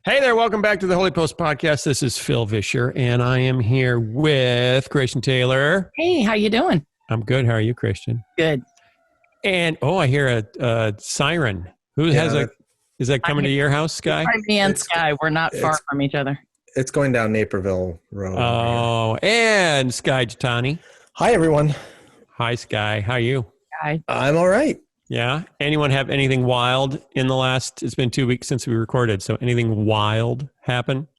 Hey there, welcome back to the Holy Post Podcast. This is Phil Vischer, and I am here with Christian Taylor. Hey, how you doing? I'm good. How are you, Christian? Good. And, I hear a siren. Is that coming to your house, Skye? Me and Skye, we're not far from each other. It's going down Naperville Road. Oh, and Skye Jatani. Hi, everyone. Hi, Skye. How are you? Hi. I'm all right. Yeah? Anyone have anything wild in it's been 2 weeks since we recorded, so anything wild happen?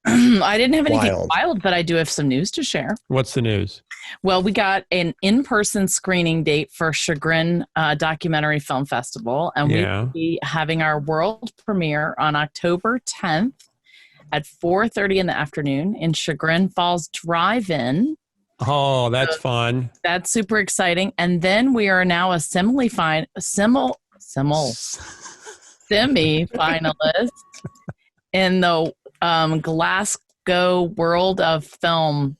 I didn't have anything wild, but I do have some news to share. What's the news? Well, we got an in-person screening date for Chagrin Documentary Film Festival, and we'll be having our world premiere on October 10th at 4:30 in the afternoon in Chagrin Falls Drive-In. Oh, that's fun. That's super exciting. And then we are now a semi-finalist in the Glasgow World of Film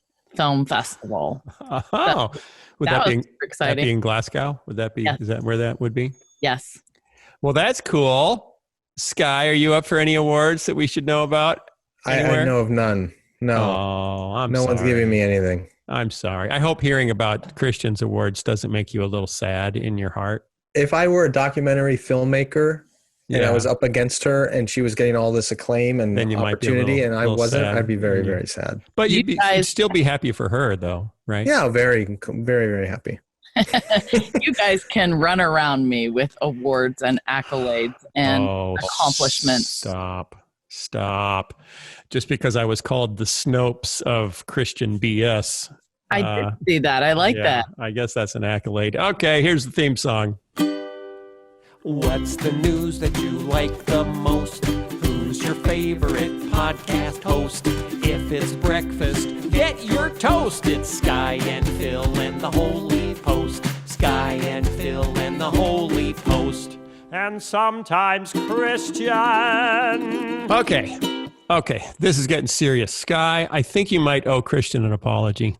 Festival. Oh, would that be exciting? That be in Glasgow? Would that be? Yes. Is that where that would be? Yes. Well, that's cool. Skye, are you up for any awards that we should know about? I know of none. No. Oh, no one's giving me anything. I'm sorry. I hope hearing about Christian's awards doesn't make you a little sad in your heart. If I were a documentary filmmaker and I was up against her and she was getting all this acclaim and opportunity and I wasn't, sad. I'd be very, very sad. But you'd still be happy for her though, right? Yeah, very, very, very happy. You guys can run around me with awards and accolades and accomplishments. Stop. Just because I was called the Snopes of Christian BS. I did see that. I like that. I guess that's an accolade. Okay, here's the theme song. What's the news that you like the most? Who's your favorite podcast host? If it's breakfast, get your toast. It's Skye and Phil and the Holy Post. Skye and Phil and the Holy Post. And sometimes Christian. Okay. This is getting serious. Skye, I think you might owe Christian an apology.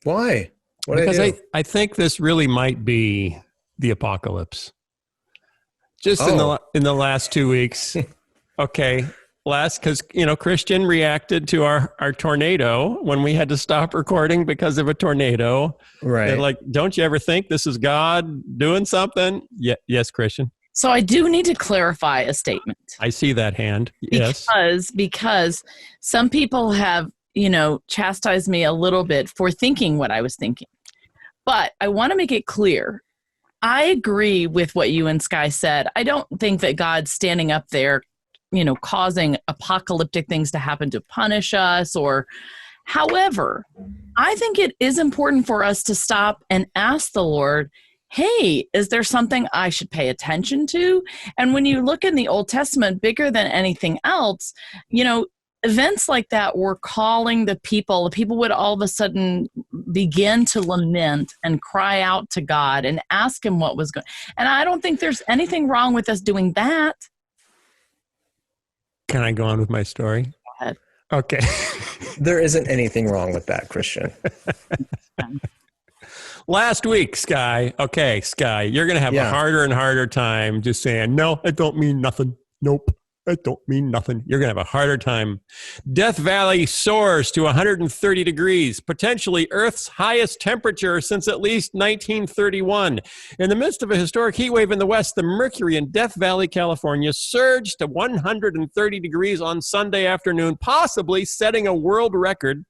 Why? Because I think this really might be the apocalypse. Just in the last 2 weeks. Okay. Because, Christian reacted to our tornado when we had to stop recording because of a tornado. Right. They're like, don't you ever think this is God doing something? Yes, Christian. So I do need to clarify a statement. I see that hand. Yes. Because some people have, chastised me a little bit for thinking what I was thinking. But I want to make it clear. I agree with what you and Skye said. I don't think that God's standing up there, causing apocalyptic things to happen to punish us however, I think it is important for us to stop and ask the Lord, hey, is there something I should pay attention to? And when you look in the Old Testament, bigger than anything else, events like that were calling the people. The people would all of a sudden begin to lament and cry out to God and ask him what was going on. And I don't think there's anything wrong with us doing that. Can I go on with my story? Go ahead. Okay. There isn't anything wrong with that, Christian. Last week, Skye. Okay, Skye, you're going to have a harder and harder time just saying, no, I don't mean nothing. Nope, I don't mean nothing. You're going to have a harder time. Death Valley soars to 130 degrees, potentially Earth's highest temperature since at least 1931. In the midst of a historic heat wave in the West, the mercury in Death Valley, California surged to 130 degrees on Sunday afternoon, possibly setting a world record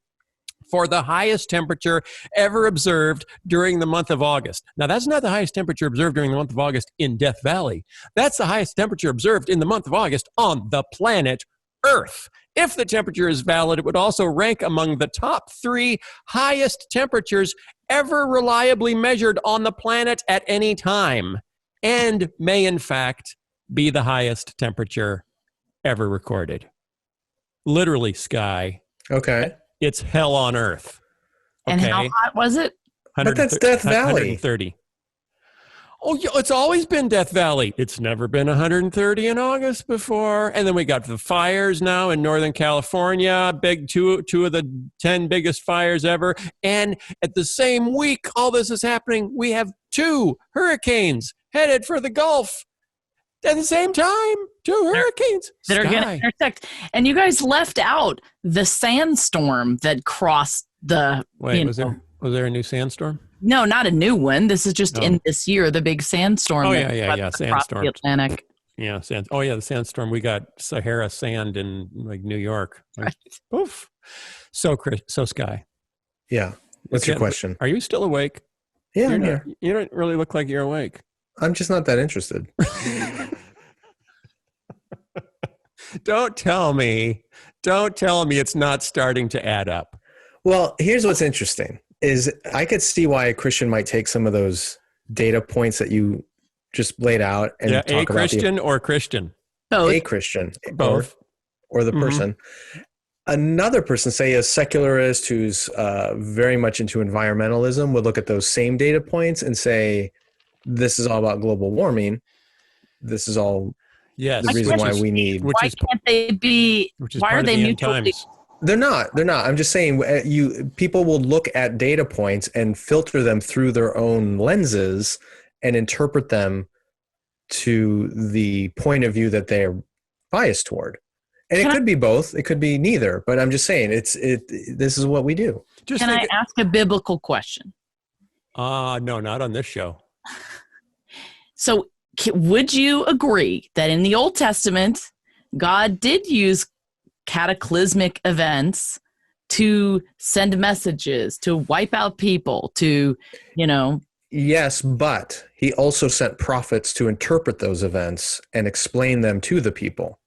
for the highest temperature ever observed during the month of August. Now, that's not the highest temperature observed during the month of August in Death Valley. That's the highest temperature observed in the month of August on the planet Earth. If the temperature is valid, it would also rank among the top 3 highest temperatures ever reliably measured on the planet at any time, and may, in fact, be the highest temperature ever recorded. Literally, Skye. Okay. It's hell on earth. Okay? And how hot was it? But that's Death Valley. 130. Oh, yeah, it's always been Death Valley. It's never been 130 in August before. And then we got the fires now in Northern California, big two of the 10 biggest fires ever. And at the same week all this is happening, we have 2 hurricanes headed for the Gulf. at the same time. Two hurricanes that are going to intersect. And you guys left out the sandstorm that crossed the. Wait, was there a new sandstorm? No, not a new one. This is just in this year, the big sandstorm. Oh, yeah. Sandstorm. The Atlantic. Yeah, the sandstorm. We got Sahara sand in like New York. Like, poof. So Skye. Yeah. What's your question? Are you still awake? Yeah, I'm here. You don't really look like you're awake. I'm just not that interested. Don't tell me it's not starting to add up. Well, here's what's interesting is I could see why a Christian might take some of those data points that you just laid out and talk about Christian or Christian. Both. A Christian. Both. Or the person. Another person, say a secularist who's very much into environmentalism, would look at those same data points and say, this is all about global warming. This is all the reason why we need. Why can't they be? Why are they mutually? They're not. I'm just saying people will look at data points and filter them through their own lenses and interpret them to the point of view that they're biased toward. And it could be both. It could be neither. But I'm just saying this is what we do. Can I ask a biblical question? No, not on this show. So would you agree that in the Old Testament, God did use cataclysmic events to send messages, to wipe out people, to, Yes, but he also sent prophets to interpret those events and explain them to the people.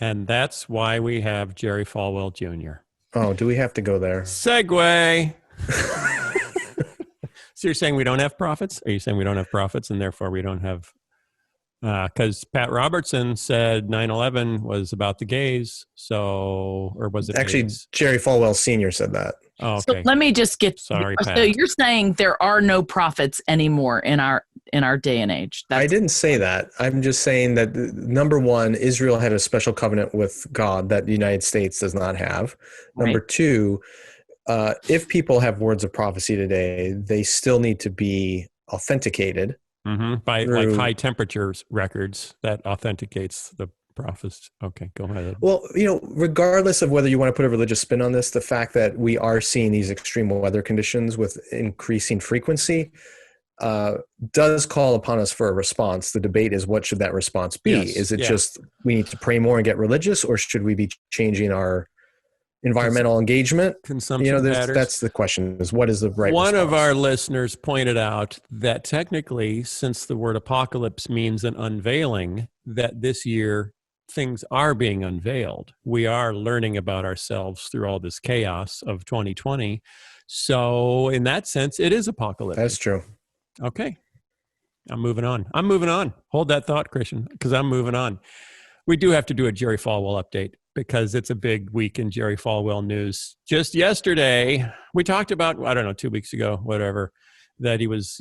And that's why we have Jerry Falwell Jr. Oh, do we have to go there? Segue. So you're saying we don't have prophets? Are you saying we don't have prophets and therefore we don't have... Because Pat Robertson said 9/11 was about the gays, or was it actually gays? Jerry Falwell Sr. said that. Oh, okay. So let me just get. Sorry, Pat. So you're saying there are no prophets anymore in our day and age? I didn't say that. I'm just saying that number one, Israel had a special covenant with God that the United States does not have. Number two, if people have words of prophecy today, they still need to be authenticated. By like high temperatures records that authenticates the prophecy. Okay, go ahead. Well, regardless of whether you want to put a religious spin on this, the fact that we are seeing these extreme weather conditions with increasing frequency does call upon us for a response. The debate is, what should that response be? Yes, is it just we need to pray more and get religious, or should we be changing our environmental engagement? Consumption patterns? That's the question, is what is the right One response? of our listeners pointed out that technically, since the word apocalypse means an unveiling, that this year things are being unveiled. We are learning about ourselves through all this chaos of 2020. So in that sense, it is apocalyptic. That's true. Okay. I'm moving on. Hold that thought, Christian, because I'm moving on. We do have to do a Jerry Falwell update because it's a big week in Jerry Falwell news. Just yesterday, we talked about, 2 weeks ago, whatever, that he was,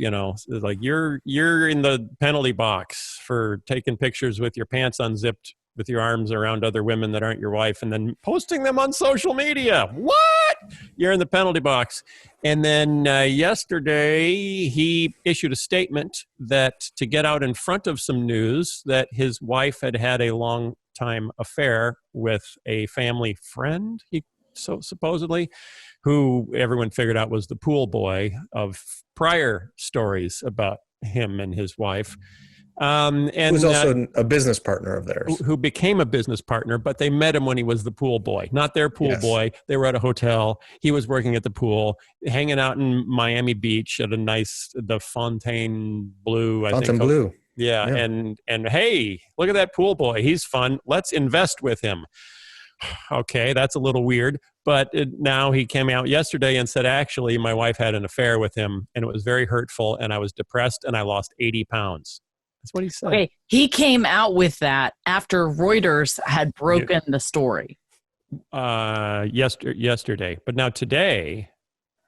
like, you're in the penalty box for taking pictures with your pants unzipped with your arms around other women that aren't your wife and then posting them on social media. What? You're in the penalty box. And then yesterday, he issued a statement that to get out in front of some news that his wife had a long-time affair with a family friend, supposedly, who everyone figured out was the pool boy of prior stories about him and his wife. And who's also a business partner of theirs. Who became a business partner, but they met him when he was the pool boy. Not their pool boy. They were at a hotel. He was working at the pool, hanging out in Miami Beach at the Fontaine Blue. Blue. Yeah. And hey, look at that pool boy. He's fun. Let's invest with him. Okay, that's a little weird. But now he came out yesterday and said, actually, my wife had an affair with him, and it was very hurtful, and I was depressed, and I lost 80 pounds. That's what he said. Okay, he came out with that after Reuters had broken the story. Yesterday. But now today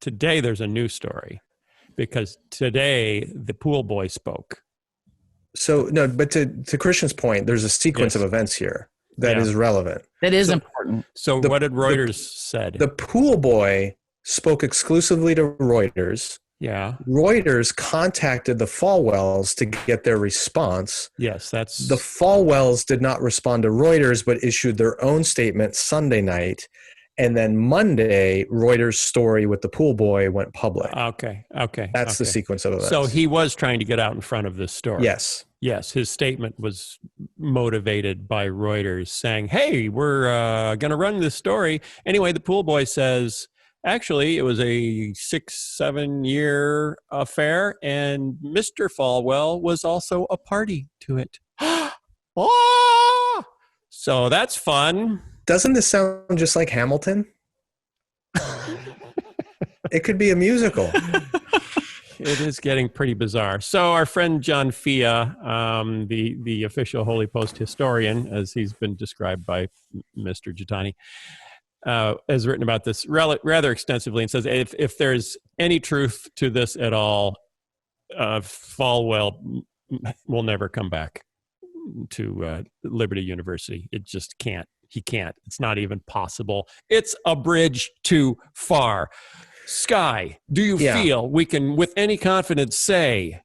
there's a new story because today the pool boy spoke. So, no, but to Christian's point, there's a sequence of events here that is relevant. That is important. So what did Reuters said? The pool boy spoke exclusively to Reuters Yeah. Reuters contacted the Falwells to get their response. Yes, that's... The Falwells did not respond to Reuters, but issued their own statement Sunday night. And then Monday, Reuters' story with the pool boy went public. Okay. That's the sequence of events. So he was trying to get out in front of this story. Yes. Yes, his statement was motivated by Reuters saying, hey, we're going to run this story. Anyway, the pool boy says... Actually, it was a 6-7 year affair, and Mr. Falwell was also a party to it. Oh! So that's fun. Doesn't this sound just like Hamilton? It could be a musical. It is getting pretty bizarre. So our friend John Fia, the official Holy Post historian, as he's been described by Mr. Gittani, has written about this rather extensively and says if there's any truth to this at all, Falwell will never come back to Liberty University. It just can't. He can't. It's not even possible. It's a bridge too far. Skye, do you feel we can with any confidence say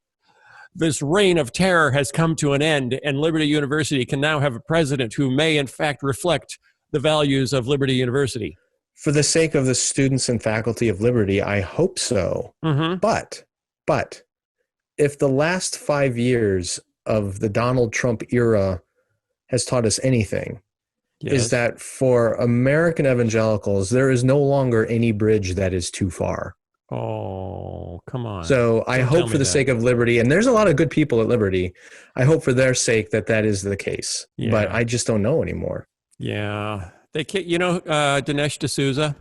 this reign of terror has come to an end and Liberty University can now have a president who may in fact reflect the values of Liberty University? For the sake of the students and faculty of Liberty, I hope so. Mm-hmm. But if the last 5 years of the Donald Trump era has taught us anything, is that for American evangelicals, there is no longer any bridge that is too far. Oh, come on. So I hope for the sake of Liberty, and there's a lot of good people at Liberty, I hope for their sake that is the case. Yeah. But I just don't know anymore. Yeah. Dinesh D'Souza?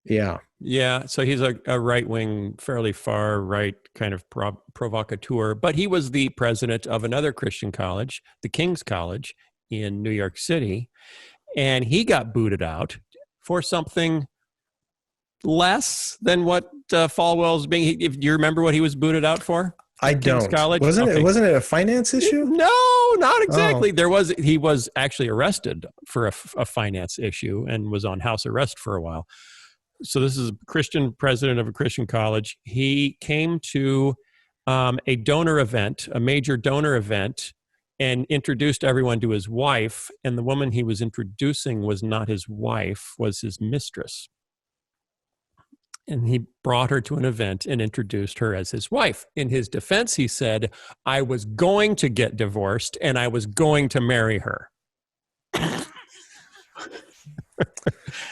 Yeah. So he's a right-wing, fairly far-right kind of provocateur, but he was the president of another Christian college, the King's College in New York City, and he got booted out for something less than what Falwell's being. Do you remember what he was booted out for? I don't. College? Wasn't it a finance issue? No, not exactly. Oh. He was actually arrested for a finance issue and was on house arrest for a while. So this is a Christian president of a Christian college. He came to a donor event, a major donor event, and introduced everyone to his wife. And the woman he was introducing was not his wife, was his mistress. And he brought her to an event and introduced her as his wife. In his defense, he said, I was going to get divorced and I was going to marry her.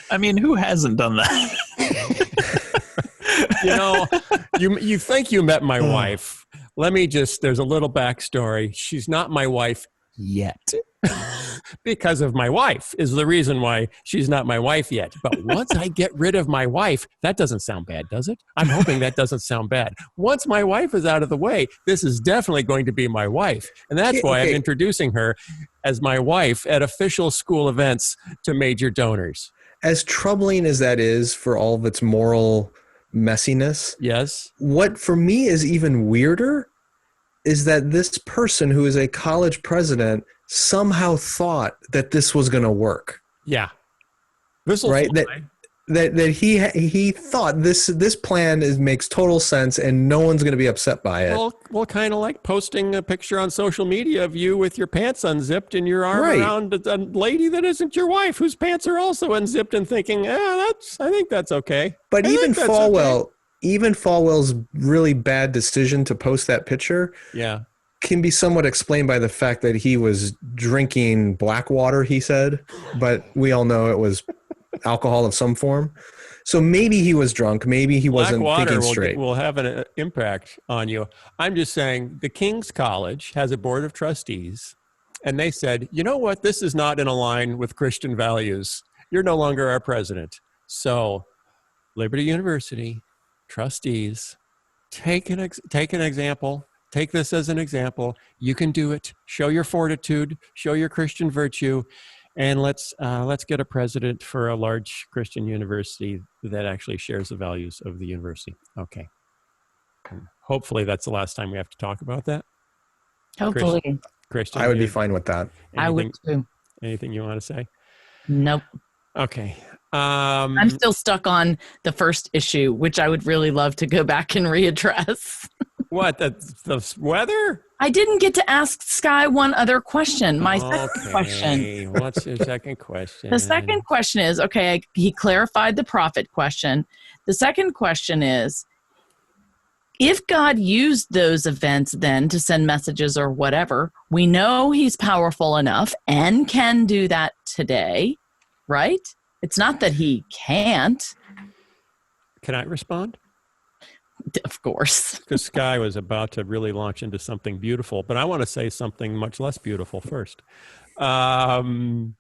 I mean, who hasn't done that? You think you met my wife. There's a little backstory. She's not my wife yet. Because of my wife is the reason why she's not my wife yet. But once I get rid of my wife, that doesn't sound bad, does it? I'm hoping that doesn't sound bad. Once my wife is out of the way, this is definitely going to be my wife. And that's why I'm introducing her as my wife at official school events to major donors. As troubling as that is for all of its moral messiness, yes. What for me is even weirder is that this person who is a college president somehow thought that this was going to work. Yeah. Right? That he thought this plan makes total sense and no one's going to be upset by it. Well, kind of like posting a picture on social media of you with your pants unzipped and your arm around a lady that isn't your wife whose pants are also unzipped and thinking, I think that's okay. But even Falwell's really bad decision to post that picture can be somewhat explained by the fact that he was drinking black water, he said, but we all know it was alcohol of some form. So maybe he was drunk. Maybe he wasn't thinking straight. Will have an impact on you. I'm just saying the King's College has a board of trustees, and they said, you know what? This is not in line with Christian values. You're no longer our president. So Liberty University trustees, take an example. Take this as an example. You can do it. Show your fortitude. Show your Christian virtue. And let's get a president for a large Christian university that actually shares the values of the university. Okay. Hopefully that's the last time we have to talk about that. Hopefully. Christian, I would be fine with that. I would too. Anything you want to say? Nope. Okay. I'm still stuck on the first issue, which I would really love to go back and readdress. What, the weather? I didn't get to ask Skye one other question. My second question. What's your second question? The second question is, okay, he clarified the prophet question. The second question is, if God used those events then to send messages or whatever, we know he's powerful enough and can do that today, right? It's not that he can't. Can I respond? Of course. Because Skye was about to really launch into something beautiful, but I want to say something much less beautiful first. The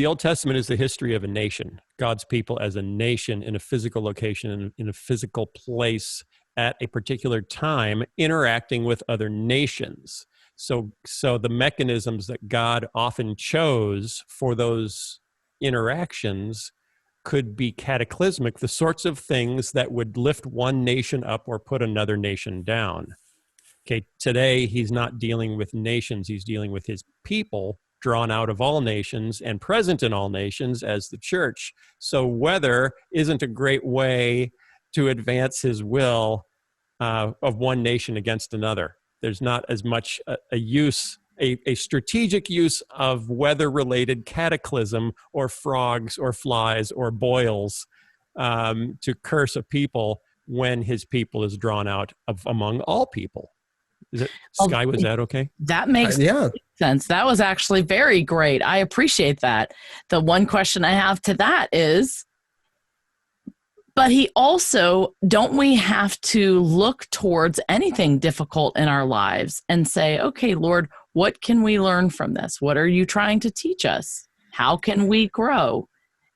Old Testament is the history of a nation, God's people as a nation in a physical location, in a physical place at a particular time, interacting with other nations. So the mechanisms that God often chose for those interactions could be cataclysmic, the sorts of things that would lift one nation up or put another nation down. Okay, today he's not dealing with nations, he's dealing with his people, drawn out of all nations and present in all nations as the church. So weather isn't a great way to advance his will of one nation against another. There's not as much a strategic use of weather-related cataclysm or frogs or flies or boils to curse a people when his people is drawn out of among all people. Skye, was that okay? That makes sense. That was actually very great. I appreciate that. The one question I have to that is, but he also, don't we have to look towards anything difficult in our lives and say, okay, Lord, what can we learn from this? What are you trying to teach us? How can we grow?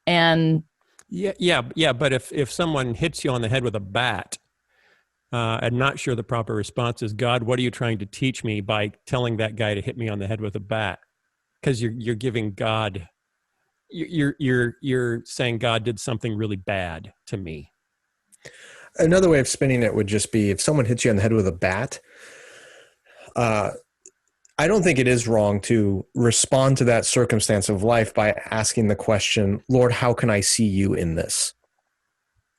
And but if someone hits you on the head with a bat, I'm not sure the proper response is, God, what are you trying to teach me by telling that guy to hit me on the head with a bat? Because you're giving God, you're saying God did something really bad to me. Another way of spinning it would just be, if someone hits you on the head with a bat, I don't think it is wrong to respond to that circumstance of life by asking the question, Lord, how can I see you in this?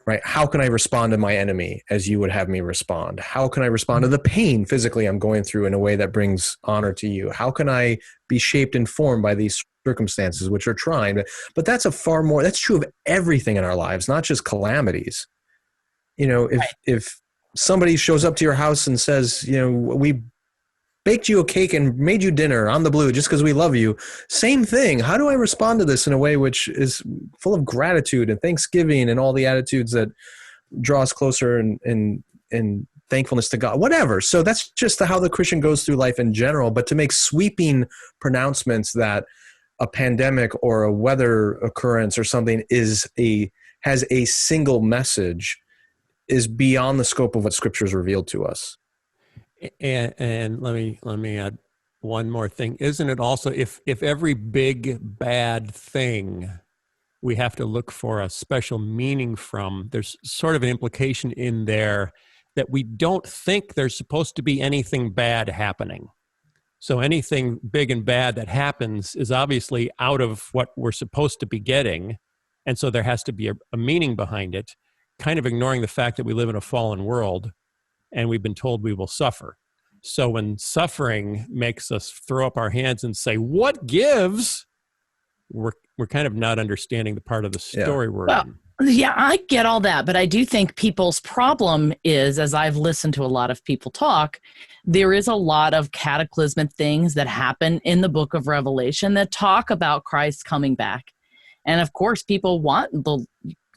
Right? How can I respond to my enemy as you would have me respond? How can I respond to the pain physically I'm going through in a way that brings honor to you? How can I be shaped and formed by these circumstances which are trying? But that's that's true of everything in our lives, not just calamities. If somebody shows up to your house and says, we baked you a cake and made you dinner on the blue just because we love you. Same thing. How do I respond to this in a way which is full of gratitude and thanksgiving and all the attitudes that draw us closer and thankfulness to God, whatever. So that's just how the Christian goes through life in general. But to make sweeping pronouncements that a pandemic or a weather occurrence or something has a single message is beyond the scope of what Scripture has revealed to us. And let me add one more thing. Isn't it also, if every big bad thing we have to look for a special meaning from, there's sort of an implication in there that we don't think there's supposed to be anything bad happening. So anything big and bad that happens is obviously out of what we're supposed to be getting. And so there has to be a meaning behind it, kind of ignoring the fact that we live in a fallen world and we've been told we will suffer. So when suffering makes us throw up our hands and say, what gives? We're kind of not understanding the part of the story we're in. Yeah, I get all that. But I do think people's problem is, as I've listened to a lot of people talk, there is a lot of cataclysmic things that happen in the book of Revelation that talk about Christ coming back. And of course, people want the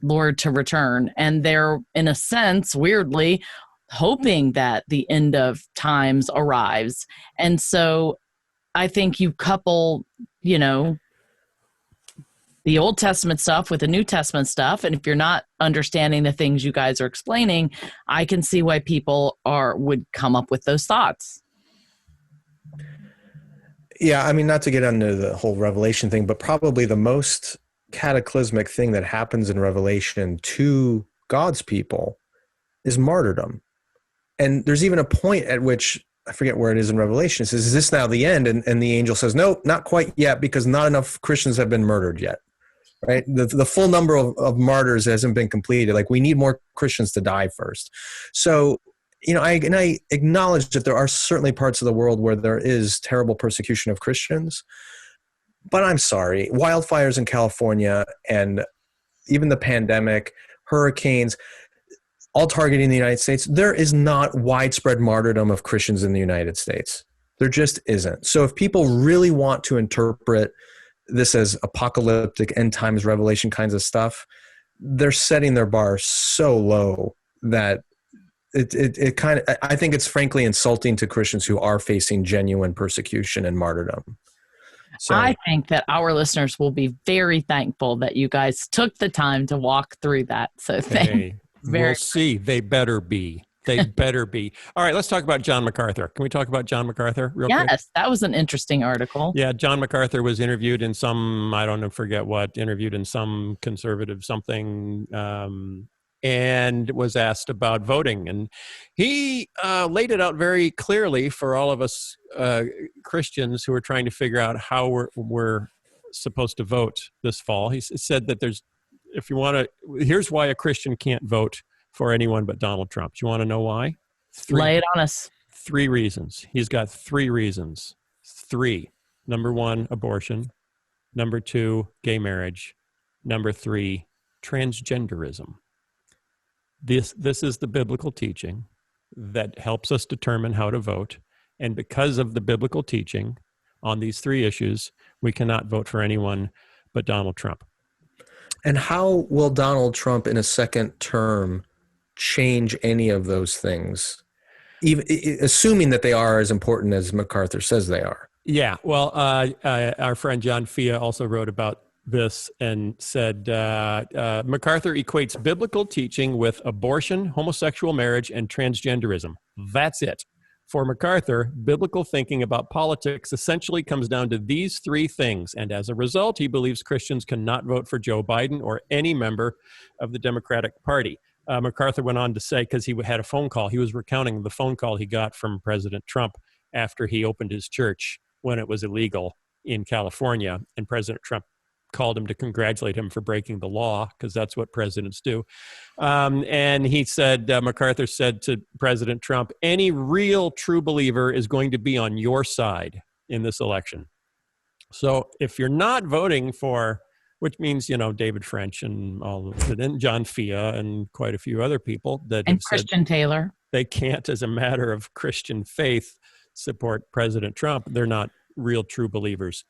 Lord to return. And they're, in a sense, weirdly, hoping that the end of times arrives. And so I think you couple, the Old Testament stuff with the New Testament stuff. And if you're not understanding the things you guys are explaining, I can see why people would come up with those thoughts. Yeah, I mean, not to get into the whole Revelation thing, but probably the most cataclysmic thing that happens in Revelation to God's people is martyrdom. And there's even a point at which, I forget where it is in Revelation, it says, is this now the end? And the angel says, no, not quite yet, because not enough Christians have been murdered yet. right? The full number of martyrs hasn't been completed. Like, we need more Christians to die first. So, I acknowledge that there are certainly parts of the world where there is terrible persecution of Christians. But I'm sorry, wildfires in California and even the pandemic, hurricanes, all targeting the United States, there is not widespread martyrdom of Christians in the United States. There just isn't. So if people really want to interpret this as apocalyptic end times revelation kinds of stuff, they're setting their bar so low that it kind of, I think it's frankly insulting to Christians who are facing genuine persecution and martyrdom. So, I think that our listeners will be very thankful that you guys took the time to walk through that. So we'll see. They better be. They better be. All right, let's talk about John MacArthur. Can we talk about John MacArthur real quick? Yes, that was an interesting article. Yeah, John MacArthur was interviewed in some, I don't know, forget what, interviewed in some conservative something, and was asked about voting. And he laid it out very clearly for all of us Christians who are trying to figure out how we're supposed to vote this fall. He said that here's why a Christian can't vote for anyone but Donald Trump. Do you want to know why? Lay it on us. 3 reasons. He's got 3 reasons. 3. Number 1, abortion. Number 2, gay marriage. Number 3, transgenderism. This is the biblical teaching that helps us determine how to vote. And because of the biblical teaching on these 3 issues, we cannot vote for anyone but Donald Trump. And how will Donald Trump in a second term change any of those things, even assuming that they are as important as MacArthur says they are? Yeah, well, our friend John Fia also wrote about this and said MacArthur equates biblical teaching with abortion, homosexual marriage, and transgenderism. That's it. For MacArthur, biblical thinking about politics essentially comes down to these 3 things, and as a result, he believes Christians cannot vote for Joe Biden or any member of the Democratic Party. MacArthur went on to say, because he had a phone call, he was recounting the phone call he got from President Trump after he opened his church when it was illegal in California, and President Trump called him to congratulate him for breaking the law, because that's what presidents do. And he said, MacArthur said to President Trump, any real true believer is going to be on your side in this election. So if you're not voting for, which means, David French and and John Fia and quite a few other people that and Christian Taylor, they can't, as a matter of Christian faith, support President Trump. They're not real true believers.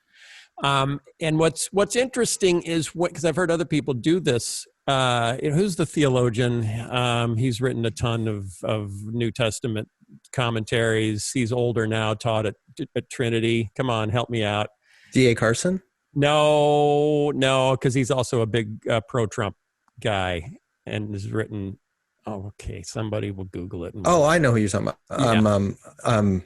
And what's interesting is because I've heard other people do this. Who's the theologian? He's written a ton of New Testament commentaries. He's older now, taught at Trinity. Come on, help me out. D.A. Carson? No, because he's also a big pro-Trump guy and has written. Oh, okay. Somebody will Google it. I know who you're talking about. Yeah.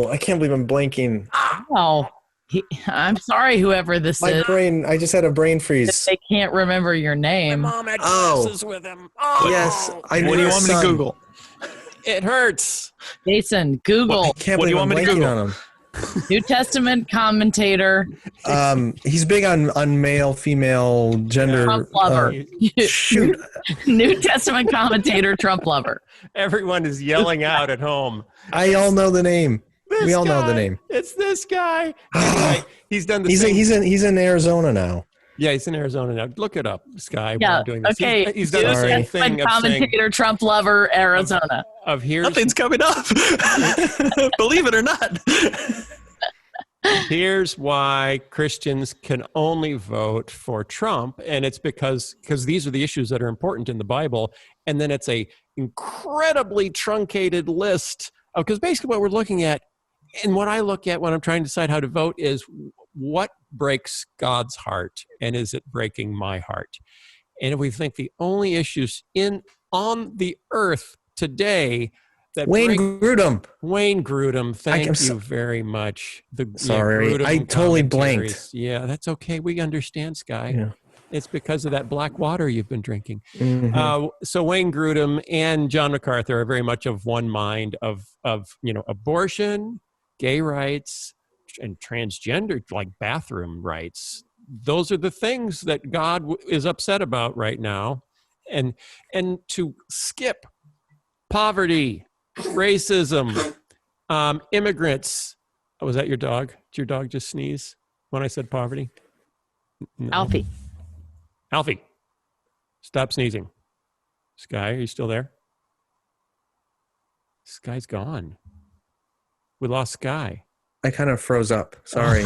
I can't believe I'm blanking. Oh. I'm sorry, whoever this My is. brain, I just had a brain freeze. They can't remember your name. My mom had glasses with him. Oh, yes. What do you want me to Google? It hurts. Jason, Google. I can't believe I'm blanking on him. New Testament commentator. He's big on male, female, gender. Trump lover. Shoot. New Testament commentator, Trump lover. Everyone is yelling out at home. I all know the name. We all know the name. It's this guy. Anyway, he's done the same. He's in Arizona now. Yeah, he's in Arizona now. Look it up, Skye. Yeah. I'm doing this. Okay. He's done the same thing of commentator, saying, Trump lover, Arizona. Nothing's coming up. Believe it or not. Here's why Christians can only vote for Trump, and it's because these are the issues that are important in the Bible, and then it's a incredibly truncated list of, because basically what we're looking at, and what I look at when I'm trying to decide how to vote, is what breaks God's heart, and is it breaking my heart? And if we think the only issues on the earth today that Wayne Grudem, thank you very much. Sorry, I totally blanked. Yeah, that's okay. We understand, Skye. Yeah. It's because of that black water you've been drinking. Mm-hmm. So Wayne Grudem and John MacArthur are very much of one mind of abortion, gay rights, and transgender, like bathroom rights. those are the things that God is upset about right now. And to skip poverty, racism, immigrants. Oh, was that your dog? Did your dog just sneeze when I said poverty? No. Alfie, stop sneezing. Skye, are you still there? Skye's gone. We lost Skye. I kind of froze up. Sorry.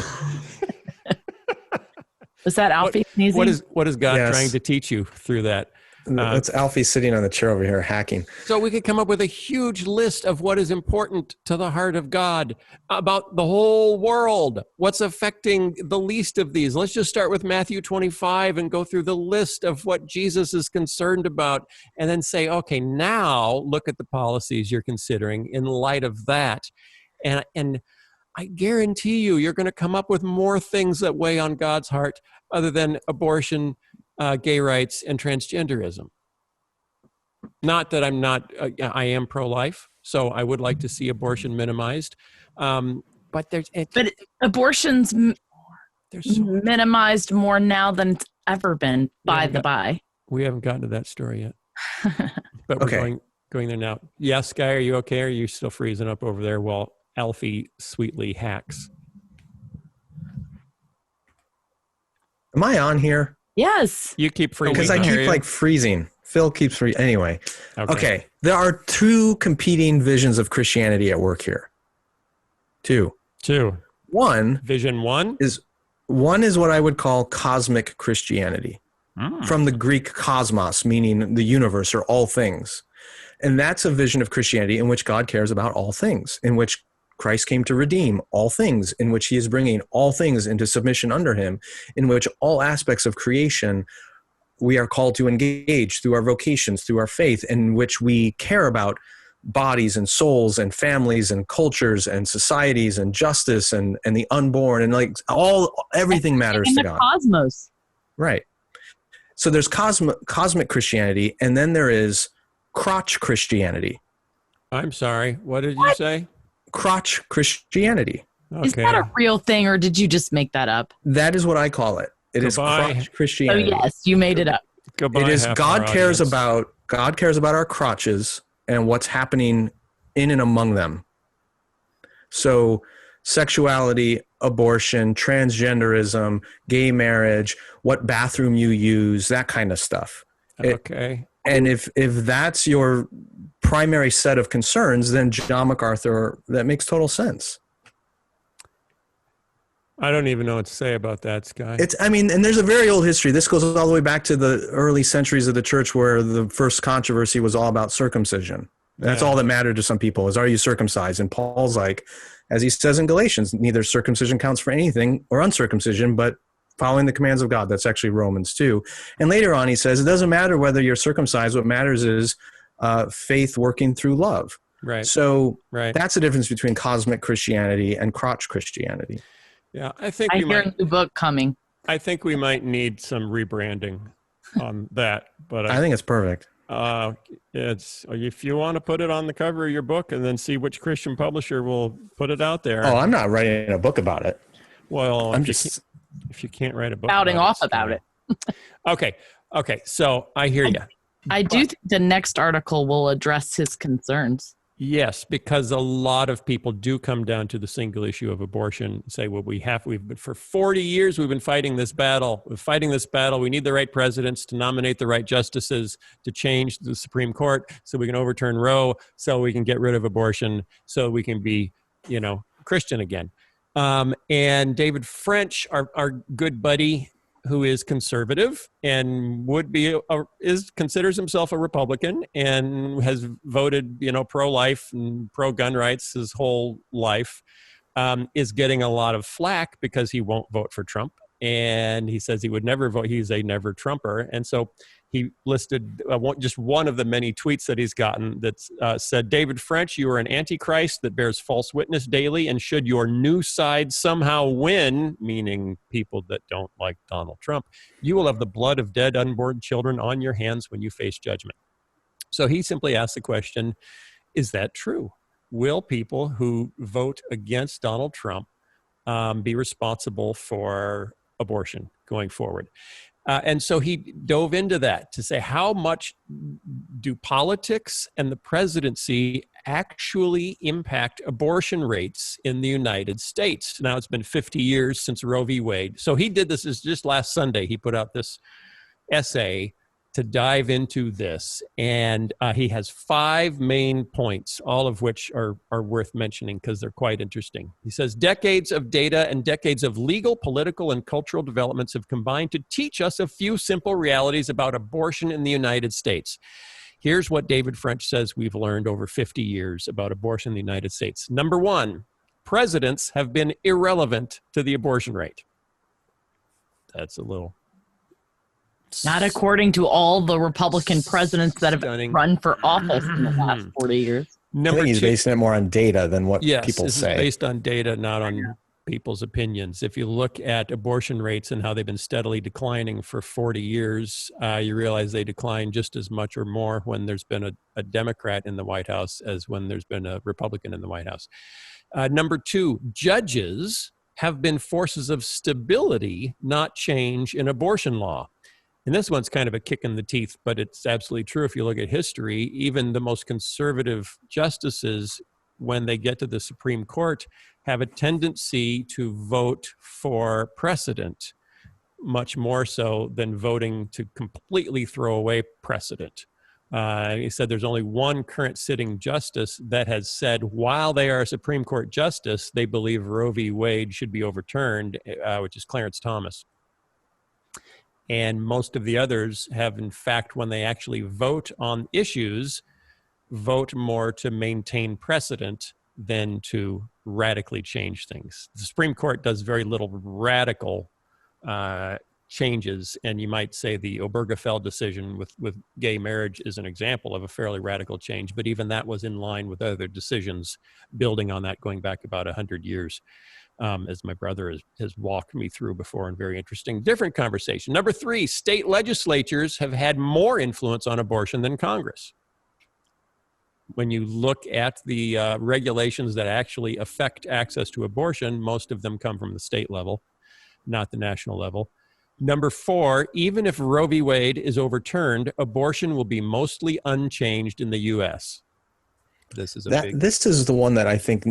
Was that Alfie sneezing? What is God Yes. trying to teach you through that? That's Alfie sitting on the chair over here hacking. So we could come up with a huge list of what is important to the heart of God about the whole world. What's affecting the least of these? Let's just start with Matthew 25 and go through the list of what Jesus is concerned about, and then say, okay, now look at the policies you're considering in light of that. And I guarantee you're going to come up with more things that weigh on God's heart other than abortion, gay rights, and transgenderism. Not that I'm not, I am pro-life, so I would like to see abortion minimized. But abortion's minimized more now than it's ever been, by the by. We haven't gotten to that story yet. But we're Okay. going there now. Yes, Skye, are you okay? Or are you still freezing up over there while Alfie sweetly hacks? Am I on here? Yes. You keep freezing. Because I keep like freezing. Phil keeps freezing. Anyway. Okay. There are two competing visions of Christianity at work here. Two. One Vision one is what I would call cosmic Christianity, from the Greek cosmos, meaning the universe or all things. And that's a vision of Christianity in which God cares about all things, in which Christ came to redeem all things, in which he is bringing all things into submission under him, in which all aspects of creation we are called to engage through our vocations, through our faith, in which we care about bodies and souls and families and cultures and societies and justice and the unborn, and like everything matters to God. Cosmos. Right. So there's cosmic Christianity, and then there is crotch Christianity. I'm sorry. What did you say? Crotch Christianity. Okay. Is that a real thing, or did you just make that up? That is what I call it. It is crotch Christianity. Oh yes, you made it up. Goodbye, it is God cares about our crotches and what's happening in and among them. So sexuality, abortion, transgenderism, gay marriage, what bathroom you use, that kind of stuff. Okay. And if that's your primary set of concerns, then John MacArthur, that makes total sense. I don't even know what to say about that, Skye. And there's a very old history. This goes all the way back to the early centuries of the church, where the first controversy was all about circumcision. That's all that mattered to some people, is, are you circumcised? And Paul's like, as he says in Galatians, neither circumcision counts for anything or uncircumcision, but following the commands of God. That's actually Romans 2. And later on, he says, it doesn't matter whether you're circumcised. What matters is faith working through love. Right. So that's the difference between cosmic Christianity and crotch Christianity. Yeah, I hear a new book coming. I think we might need some rebranding on that, but I think it's perfect. It's, if you want to put it on the cover of your book and then see which Christian publisher will put it out there. Oh, I'm not writing a book about it. Well, if you can't write a book, spouting off about it. Okay. So I hear you. I do think the next article will address his concerns. Yes, because a lot of people do come down to the single issue of abortion and say, well, we've been for 40 years, we've been fighting this battle. We need the right presidents to nominate the right justices to change the Supreme Court so we can overturn Roe, so we can get rid of abortion, so we can be, Christian again. And David French, our good buddy, who is conservative and considers himself a Republican and has voted, pro-life and pro-gun rights his whole life, is getting a lot of flack because he won't vote for Trump. And he says he would never vote. He's a never Trumper. And so he listed just one of the many tweets that he's gotten that said, David French, you are an antichrist that bears false witness daily, and should your new side somehow win, meaning people that don't like Donald Trump, you will have the blood of dead unborn children on your hands when you face judgment. So he simply asked the question, is that true? Will people who vote against Donald Trump be responsible for abortion going forward. And so he dove into that to say, how much do politics and the presidency actually impact abortion rates in the United States? Now, it's been 50 years since Roe v. Wade. So he did this just last Sunday. He put out this essay to dive into this. And he has 5 main points, all of which are worth mentioning because they're quite interesting. He says, decades of data and decades of legal, political, and cultural developments have combined to teach us a few simple realities about abortion in the United States. Here's what David French says we've learned over 50 years about abortion in the United States. Number 1, presidents have been irrelevant to the abortion rate. That's a little... Not according to all the Republican presidents that have run for office in the last 40 years. I think he's basing it more on data than what people say. Yes, based on data, not on people's opinions. If you look at abortion rates and how they've been steadily declining for 40 years, you realize they decline just as much or more when there's been a Democrat in the White House as when there's been a Republican in the White House. Number 2, judges have been forces of stability, not change in abortion law. And this one's kind of a kick in the teeth, but it's absolutely true. If you look at history, even the most conservative justices, when they get to the Supreme Court, have a tendency to vote for precedent, much more so than voting to completely throw away precedent. He said there's only one current sitting justice that has said while they are a Supreme Court justice, they believe Roe v. Wade should be overturned, which is Clarence Thomas. And most of the others have, in fact, when they actually vote on issues, vote more to maintain precedent than to radically change things. The Supreme Court does very little radical changes, and you might say the Obergefell decision with gay marriage is an example of a fairly radical change, but even that was in line with other decisions building on that going back about 100 years. As my brother has walked me through before, and very interesting, different conversation. Number 3, state legislatures have had more influence on abortion than Congress. When you look at the regulations that actually affect access to abortion, most of them come from the state level, not the national level. Number 4, even if Roe v. Wade is overturned, abortion will be mostly unchanged in the U.S. This is the one that I think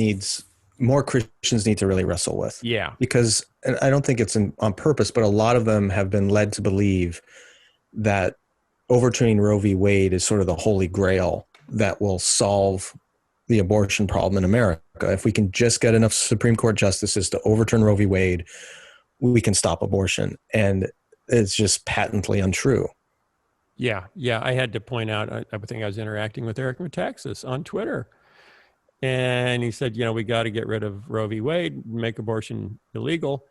more Christians need to really wrestle with. Yeah. Because, and I don't think it's on purpose, but a lot of them have been led to believe that overturning Roe v. Wade is sort of the holy grail that will solve the abortion problem in America. If we can just get enough Supreme Court justices to overturn Roe v. Wade, we can stop abortion. And it's just patently untrue. Yeah. I had to point out, I think I was interacting with Eric Metaxas on Twitter. And he said, we got to get rid of Roe v. Wade, make abortion illegal.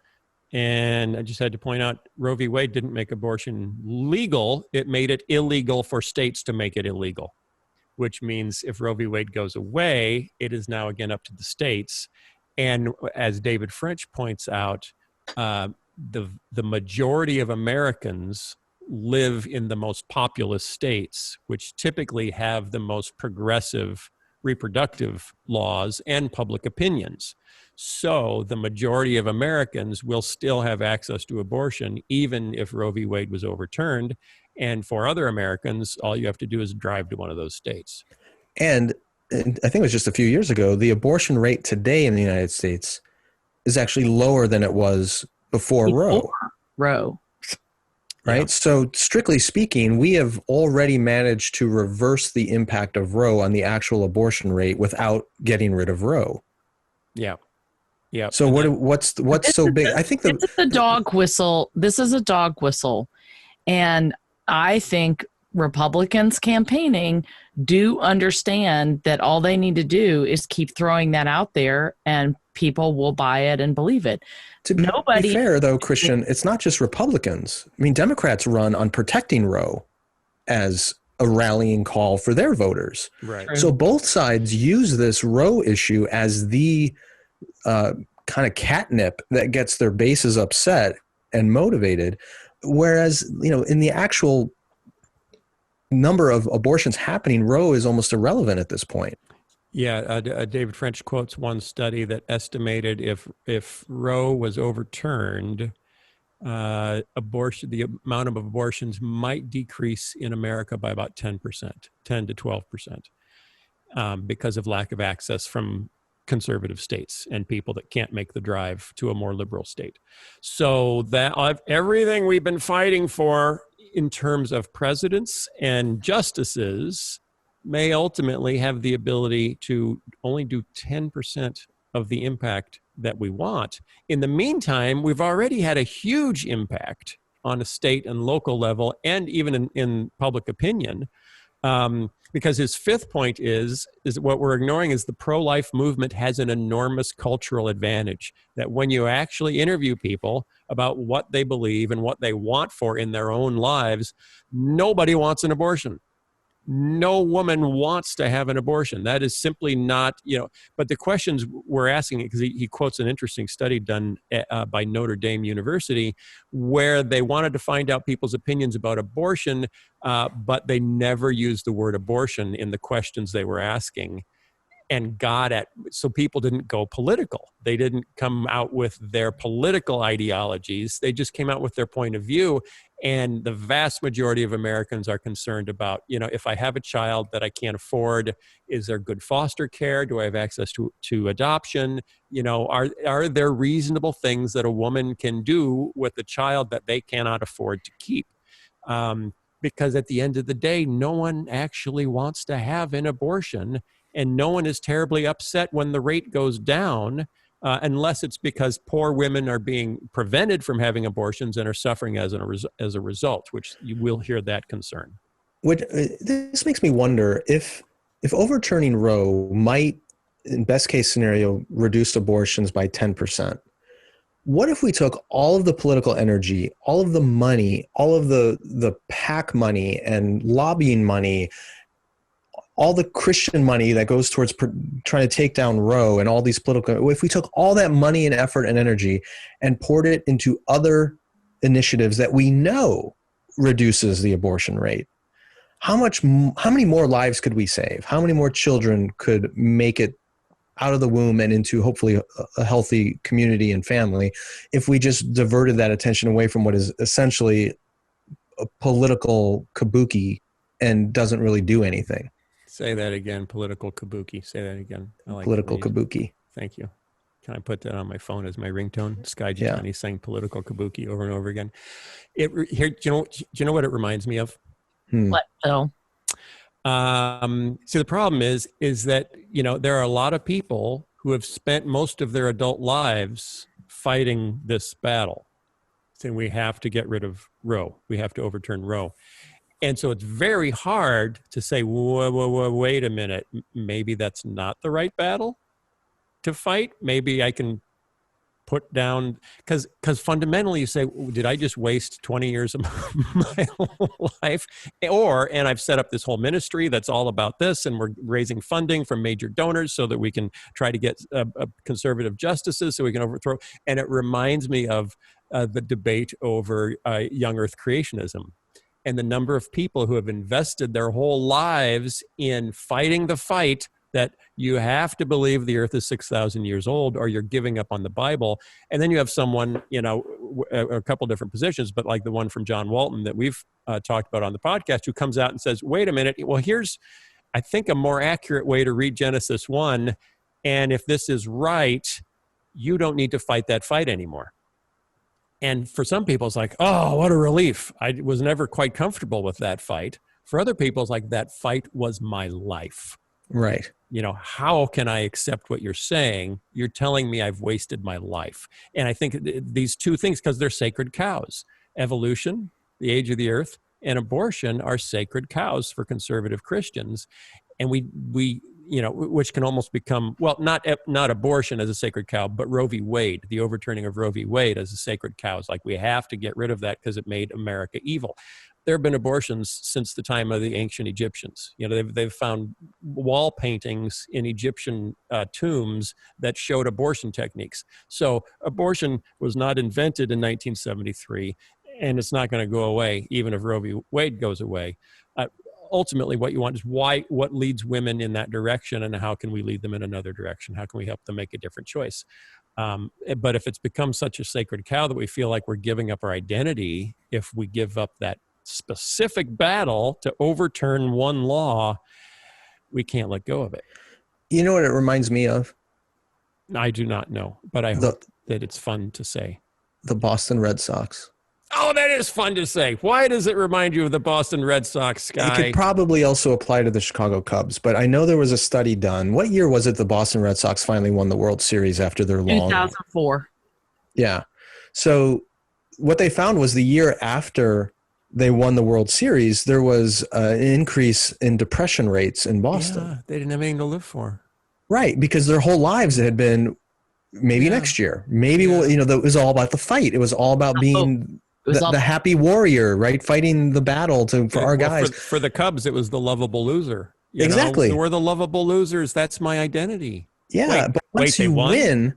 And I just had to point out, Roe v. Wade didn't make abortion legal. It made it illegal for states to make it illegal, which means if Roe v. Wade goes away, it is now again up to the states. And as David French points out, the majority of Americans live in the most populous states, which typically have the most progressive reproductive laws and public opinions. So the majority of Americans will still have access to abortion, even if Roe v. Wade was overturned. And for other Americans, all you have to do is drive to one of those states. And I think it was just a few years ago, the abortion rate today in the United States is actually lower than it was before Roe. Right. Yeah. So strictly speaking, we have already managed to reverse the impact of Roe on the actual abortion rate without getting rid of Roe. Yeah. So what's so big? I think this is a dog whistle. This is a dog whistle. And I think Republicans campaigning do understand that all they need to do is keep throwing that out there and people will buy it and believe it. To be fair, though, Christian, it's not just Republicans. I mean, Democrats run on protecting Roe as a rallying call for their voters. Right. So both sides use this Roe issue as the kind of catnip that gets their bases upset and motivated. Whereas, in the actual number of abortions happening, Roe is almost irrelevant at this point. Yeah, David French quotes one study that estimated if Roe was overturned, the amount of abortions might decrease in America by about 10%, 10 to 12%, because of lack of access from conservative states and people that can't make the drive to a more liberal state. So that everything we've been fighting for in terms of presidents and justices may ultimately have the ability to only do 10% of the impact that we want. In the meantime, we've already had a huge impact on a state and local level, and even in public opinion, because his fifth point is what we're ignoring is the pro-life movement has an enormous cultural advantage, that when you actually interview people about what they believe and what they want for in their own lives, nobody wants an abortion. No woman wants to have an abortion. That is simply not, but the questions we're asking, because he quotes an interesting study done by Notre Dame University, where they wanted to find out people's opinions about abortion, but they never used the word abortion in the questions they were asking, and so people didn't go political. They didn't come out with their political ideologies. They just came out with their point of view. And the vast majority of Americans are concerned about, if I have a child that I can't afford, is there good foster care? Do I have access to adoption? Are there reasonable things that a woman can do with a child that they cannot afford to keep? Because at the end of the day, no one actually wants to have an abortion. And no one is terribly upset when the rate goes down, unless it's because poor women are being prevented from having abortions and are suffering as a result, which you will hear that concern. This makes me wonder if overturning Roe might, in best case scenario, reduce abortions by 10%. What if we took all of the political energy, all of the money, all of the PAC money and lobbying money, all the Christian money that goes towards trying to take down Roe and all these political, if we took all that money and effort and energy and poured it into other initiatives that we know reduces the abortion rate, how many more lives could we save? How many more children could make it out of the womb and into hopefully a healthy community and family if we just diverted that attention away from what is essentially a political kabuki and doesn't really do anything? Say that again, political kabuki. Say that again. I like political kabuki. Thank you. Can I put that on my phone as my ringtone? Skye Jitani saying political kabuki over and over again. Do you know what it reminds me of? What, Phil? See, the problem is that, there are a lot of people who have spent most of their adult lives fighting this battle, saying we have to get rid of Roe. We have to overturn Roe. And so it's very hard to say, whoa, wait a minute, maybe that's not the right battle to fight. Maybe I can put down, because fundamentally you say, did I just waste 20 years of my life? And I've set up this whole ministry that's all about this, and we're raising funding from major donors so that we can try to get conservative justices so we can overthrow. And it reminds me of the debate over young earth creationism. And the number of people who have invested their whole lives in fighting the fight that you have to believe the earth is 6,000 years old or you're giving up on the Bible. And then you have someone, a couple different positions, but like the one from John Walton that we've talked about on the podcast, who comes out and says, wait a minute, well, here's, I think, a more accurate way to read Genesis 1. And if this is right, you don't need to fight that fight anymore. And for some people, it's like, oh, what a relief. I was never quite comfortable with that fight. For other people, it's like, that fight was my life. Right. How can I accept what you're saying? You're telling me I've wasted my life. And I think these two things, because they're sacred cows, evolution, the age of the earth, and abortion are sacred cows for conservative Christians. And we which can almost become, well, not abortion as a sacred cow, but Roe v. Wade, the overturning of Roe v. Wade as a sacred cow. It's like, we have to get rid of that because it made America evil. There have been abortions since the time of the ancient Egyptians. They've found wall paintings in Egyptian tombs that showed abortion techniques. So abortion was not invented in 1973, and it's not going to go away even if Roe v. Wade goes away. Ultimately, what you want is what leads women in that direction, and how can we lead them in another direction? How can we help them make a different choice? But if it's become such a sacred cow that we feel like we're giving up our identity, if we give up that specific battle to overturn one law, we can't let go of it. You know what it reminds me of? I do not know, but I hope that it's fun to say. The Boston Red Sox. Oh, that is fun to say. Why does it remind you of the Boston Red Sox, Skye? It could probably also apply to the Chicago Cubs, but I know there was a study done. What year was it the Boston Red Sox finally won the World Series after their long... 2004. Yeah. So what they found was the year after they won the World Series, there was an increase in depression rates in Boston. Yeah, they didn't have anything to live for. Right, because their whole lives had been maybe next year. Maybe we'll, it was all about the fight. It was all about being the happy warrior, right? Fighting the battle for our guys. For the Cubs, it was the lovable loser. Exactly. We're the lovable losers. That's my identity. Yeah, but once you win,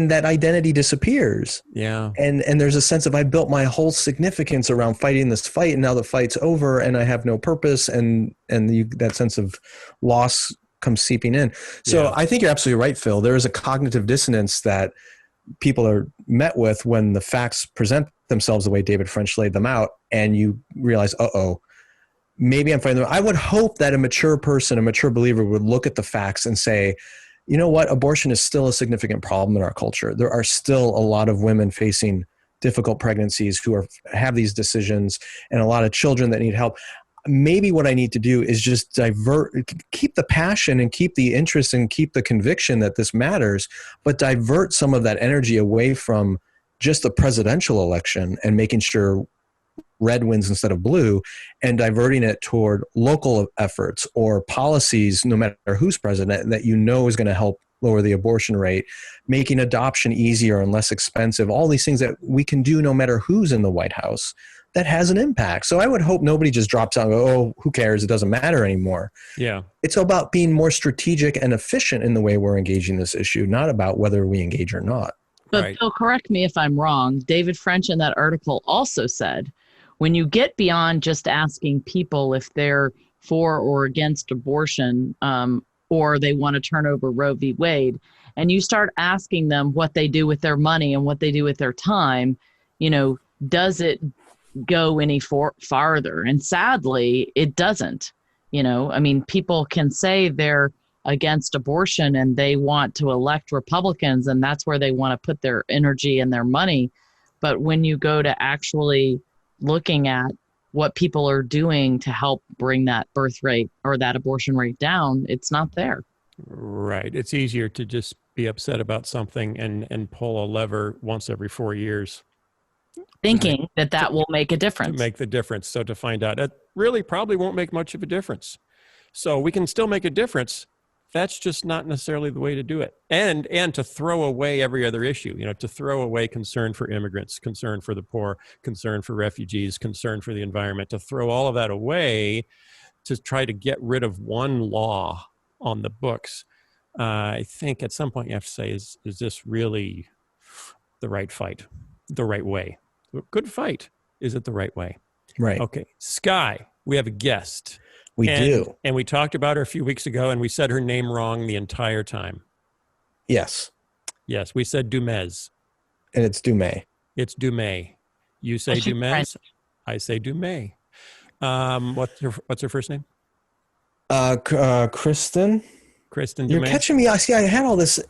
that identity disappears. Yeah. And there's a sense of, I built my whole significance around fighting this fight, and now the fight's over and I have no purpose, and that sense of loss comes seeping in. So I think you're absolutely right, Phil. There is a cognitive dissonance that people are met with when the facts present themselves the way David French laid them out, and you realize, maybe I'm fighting them. I would hope that a mature person, a mature believer would look at the facts and say, you know what, abortion is still a significant problem in our culture. There are still a lot of women facing difficult pregnancies who have these decisions, and a lot of children that need help. Maybe what I need to do is just keep the passion and keep the interest and keep the conviction that this matters, but divert some of that energy away from just the presidential election and making sure red wins instead of blue, and diverting it toward local efforts or policies, no matter who's president, that is going to help lower the abortion rate, making adoption easier and less expensive, all these things that we can do no matter who's in the White House. That has an impact. So I would hope nobody just drops out and go, oh, who cares? It doesn't matter anymore. Yeah. It's about being more strategic and efficient in the way we're engaging this issue, not about whether we engage or not. But Phil, correct me if I'm wrong. David French in that article also said, when you get beyond just asking people if they're for or against abortion, or they want to turn over Roe v. Wade, and you start asking them what they do with their money and what they do with their time, does it go any farther? And sadly, it doesn't. People can say they're against abortion and they want to elect Republicans, and that's where they want to put their energy and their money. But when you go to actually looking at what people are doing to help bring that birth rate or that abortion rate down, it's not there. Right. It's easier to just be upset about something and pull a lever once every 4 years, thinking that will make a difference. To make the difference. So to find out, it really probably won't make much of a difference. So we can still make a difference. That's just not necessarily the way to do it. And to throw away every other issue, to throw away concern for immigrants, concern for the poor, concern for refugees, concern for the environment, to throw all of that away to try to get rid of one law on the books. I think at some point you have to say, is this really the right fight, the right way? Good fight. Is it the right way? Right. Okay. Skye, we have a guest. We do. And we talked about her a few weeks ago, and we said her name wrong the entire time. Yes. Yes, we said Du Mez. And it's Du Mez. It's Du Mez. You say Du Mez. I say Du Mez. What's her first name? Kristin. Kristin Du You're Mez. catching me. I see. I had all this.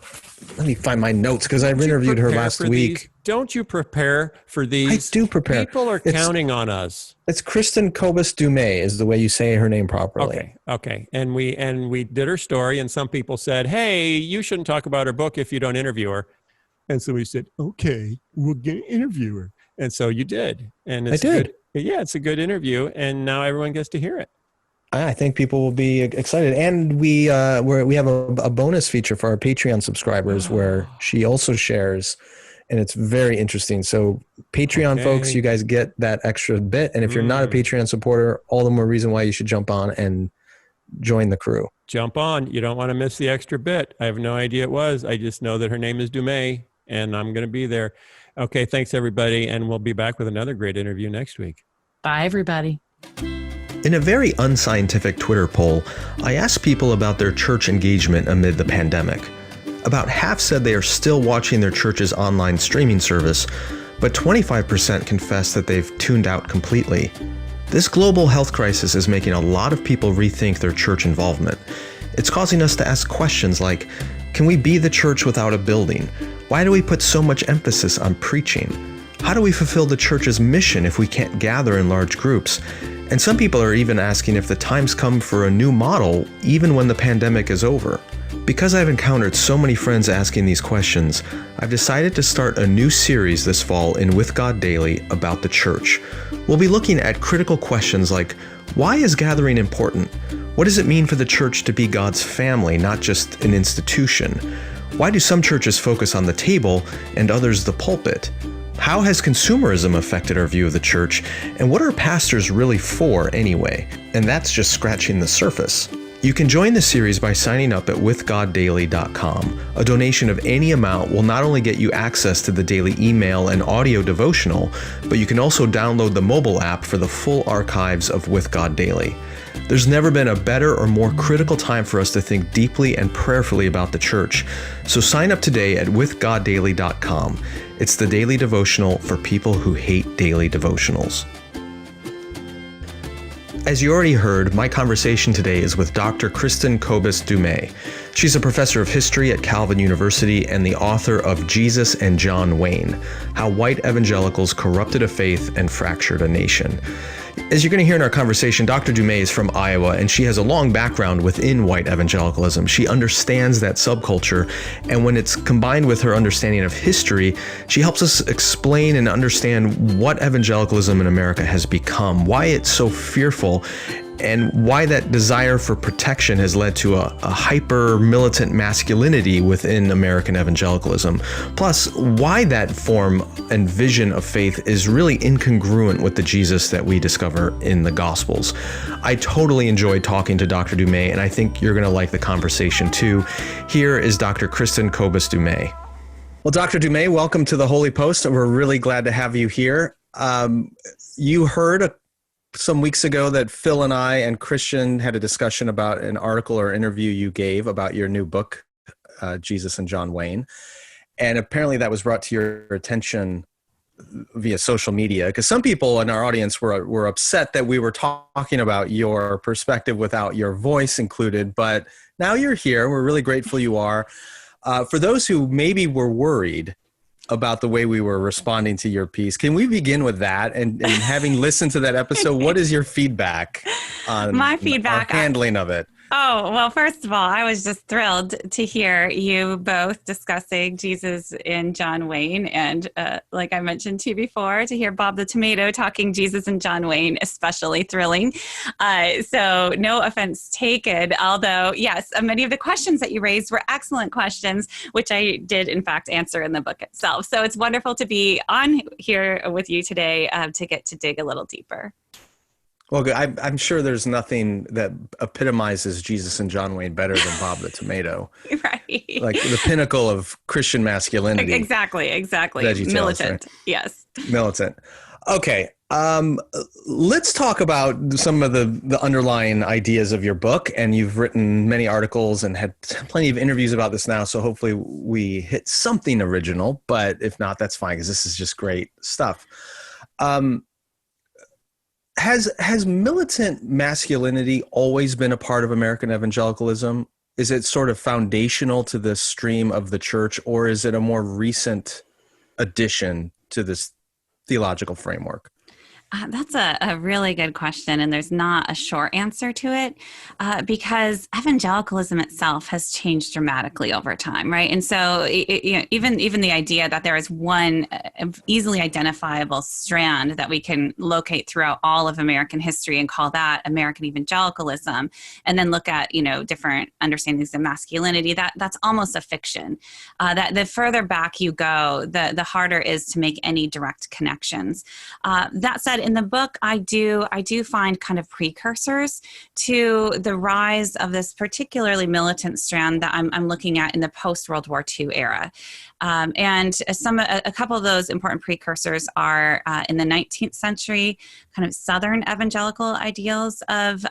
Let me find my notes because I've interviewed her last week. Don't you prepare for these? I do prepare. People are counting on us. It's Kristin Kobes Du Mez is the way you say her name properly. Okay. And we did her story, and some people said, "Hey, you shouldn't talk about her book if you don't interview her." And so we said, "Okay, we'll get an interview her." And so you did. And I did. It's a good interview, and now everyone gets to hear it. I think people will be excited, and we have a bonus feature for our Patreon subscribers where she also shares, and it's very interesting. So Patreon folks, you guys get that extra bit, and if you're not a Patreon supporter, all the more reason why you should jump on and join the crew. Jump on. You don't want to miss the extra bit. I have no idea it was. I just know that her name is Du Mez, and I'm going to be there. Okay, thanks everybody, and we'll be back with another great interview next week. Bye, everybody. In a very unscientific Twitter poll, I asked people about their church engagement amid the pandemic. About half said they are still watching their church's online streaming service, but 25% confessed that they've tuned out completely. This global health crisis is making a lot of people rethink their church involvement. It's causing us to ask questions like, can we be the church without a building? Why do we put so much emphasis on preaching? How do we fulfill the church's mission if we can't gather in large groups? And some people are even asking if the time's come for a new model, even when the pandemic is over. Because I've encountered so many friends asking these questions, I've decided to start a new series this fall in With God Daily about the church. We'll be looking at critical questions like, why is gathering important? What does it mean for the church to be God's family, not just an institution? Why do some churches focus on the table and others the pulpit? How has consumerism affected our view of the church? And what are pastors really for anyway? And that's just scratching the surface. You can join the series by signing up at withgoddaily.com. A donation of any amount will not only get you access to the daily email and audio devotional, but you can also download the mobile app for the full archives of With God Daily. There's never been a better or more critical time for us to think deeply and prayerfully about the church. So sign up today at withgoddaily.com. It's the daily devotional for people who hate daily devotionals. As you already heard, my conversation today is with Dr. Kristin Kobes Du Mez. She's a professor of history at Calvin University and the author of Jesus and John Wayne: How White Evangelicals Corrupted a Faith and Fractured a Nation. As you're going to hear in our conversation, Dr. Du Mez is from Iowa, and she has a long background within white evangelicalism. She understands that subculture, and when it's combined with her understanding of history, she helps us explain and understand what evangelicalism in America has become, why it's so fearful, and why that desire for protection has led to a hyper militant masculinity within American evangelicalism. Plus, why that form and vision of faith is really incongruent with the Jesus that we discover in the Gospels. I totally enjoyed talking to Dr. Du Mez, and I think you're going to like the conversation too. Here is Dr. Kristin Kobes Du Mez. Well, Dr. Du Mez, welcome to the Holy Post. We're really glad to have you here. You heard some weeks ago that Phil and I and Christian had a discussion about an article or interview you gave about your new book, Jesus and John Wayne. And apparently that was brought to your attention via social media, because some people in our audience were upset that we were talking about your perspective without your voice included. But now you're here. We're really grateful you are. For those who maybe were worried about the way we were responding to your piece, can we begin with that? And having listened to that episode, what is your feedback on my feedback, our handling of it? Oh, well, first of all, I was just thrilled to hear you both discussing Jesus and John Wayne. And like I mentioned to you before, to hear Bob the Tomato talking Jesus and John Wayne, especially thrilling. So no offense taken. Although, yes, many of the questions that you raised were excellent questions, which I did, in fact, answer in the book itself. So it's wonderful to be on here with you today to get to dig a little deeper. Well, I'm sure there's nothing that epitomizes Jesus and John Wayne better than Bob the Tomato. Right. Like the pinnacle of Christian masculinity. Exactly. Militant. Right? Yes. Militant. Okay. Let's talk about some of the underlying ideas of your book. And you've written many articles and had plenty of interviews about this now. So hopefully we hit something original. But if not, that's fine, because this is just great stuff. Has militant masculinity always been a part of American evangelicalism? Is it sort of foundational to the stream of the church, or is it a more recent addition to this theological framework? That's a really good question, and there's not a short answer to it because evangelicalism itself has changed dramatically over time, right? And so even the idea that there is one easily identifiable strand that we can locate throughout all of American history and call that American evangelicalism, and then look at different understandings of masculinity, that's almost a fiction. That the further back you go, the harder it is to make any direct connections. That said, But in the book, I do find kind of precursors to the rise of this particularly militant strand that I'm looking at in the post-World War II era. And a couple of those important precursors are in the 19th century, kind of Southern evangelical ideals of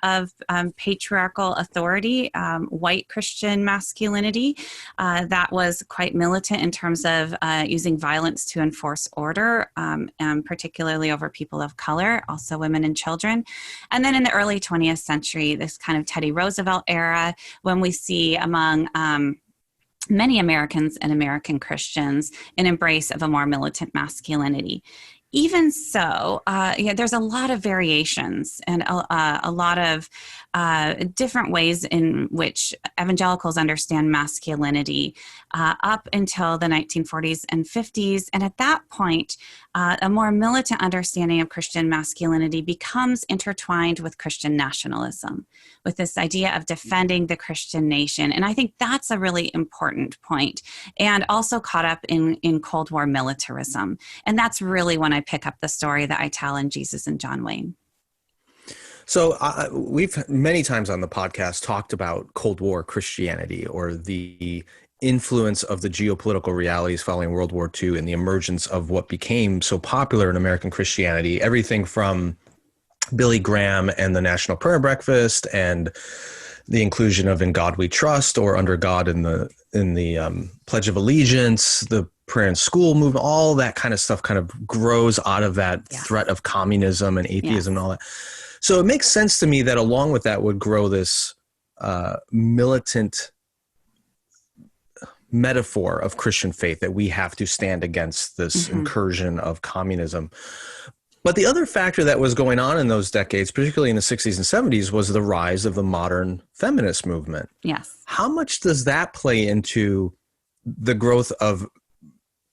patriarchal authority, white Christian masculinity that was quite militant in terms of using violence to enforce order, and particularly over people of color, also women and children. And then in the early 20th century, this kind of Teddy Roosevelt era, when we see among many Americans and American Christians an embrace of a more militant masculinity. Even so, there's a lot of variations and a lot of different ways in which evangelicals understand masculinity up until the 1940s and 50s. And at that point, a more militant understanding of Christian masculinity becomes intertwined with Christian nationalism, with this idea of defending the Christian nation. And I think that's a really important point, and also caught up in Cold War militarism. And that's really when I pick up the story that I tell in Jesus and John Wayne. So we've many times on the podcast talked about Cold War Christianity, or the influence of the geopolitical realities following World War II and the emergence of what became so popular in American Christianity, everything from Billy Graham and the National Prayer Breakfast and the inclusion of In God We Trust, or Under God in the Pledge of Allegiance, the prayer in school movement, all that kind of stuff kind of grows out of that threat of communism and atheism and all that. So it makes sense to me that along with that would grow this militant metaphor of Christian faith, that we have to stand against this incursion of communism. But the other factor that was going on in those decades, particularly in the 60s and 70s, was the rise of the modern feminist movement. Yes. How much does that play into the growth of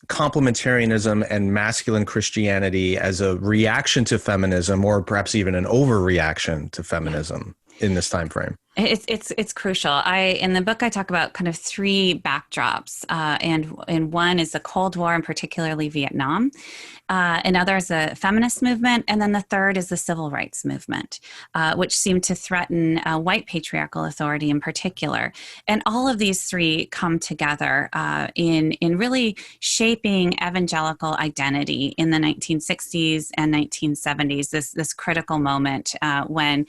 complementarianism and masculine Christianity as a reaction to feminism, or perhaps even an overreaction to feminism in this time frame? It's crucial. In the book I talk about kind of three backdrops, and one is the Cold War, and particularly Vietnam. Another is the feminist movement, and then the third is the civil rights movement, which seemed to threaten white patriarchal authority in particular. And all of these three come together in really shaping evangelical identity in the 1960s and 1970s. This critical moment when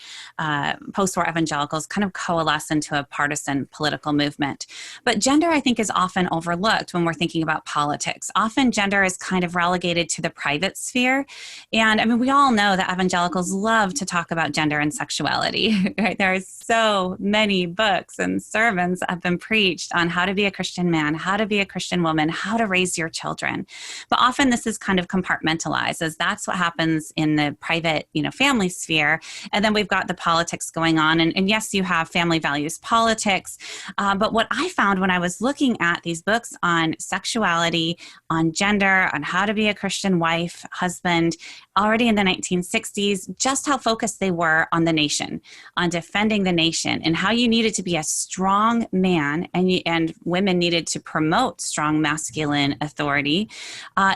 post-war evangelicals kind of coalesce into a partisan political movement. But gender, I think, is often overlooked when we're thinking about politics. Often gender is kind of relegated to the private sphere. And I mean, we all know that evangelicals love to talk about gender and sexuality, right? There are so many books and sermons that have been preached on how to be a Christian man, how to be a Christian woman, how to raise your children. But often this is kind of compartmentalized, as that's what happens in the private, family sphere. And then we've got the politics going on. And yes, you have family values politics. But what I found when I was looking at these books on sexuality, on gender, on how to be a Christian wife, husband, already in the 1960s, just how focused they were on the nation, on defending the nation, and how you needed to be a strong man, and women needed to promote strong masculine authority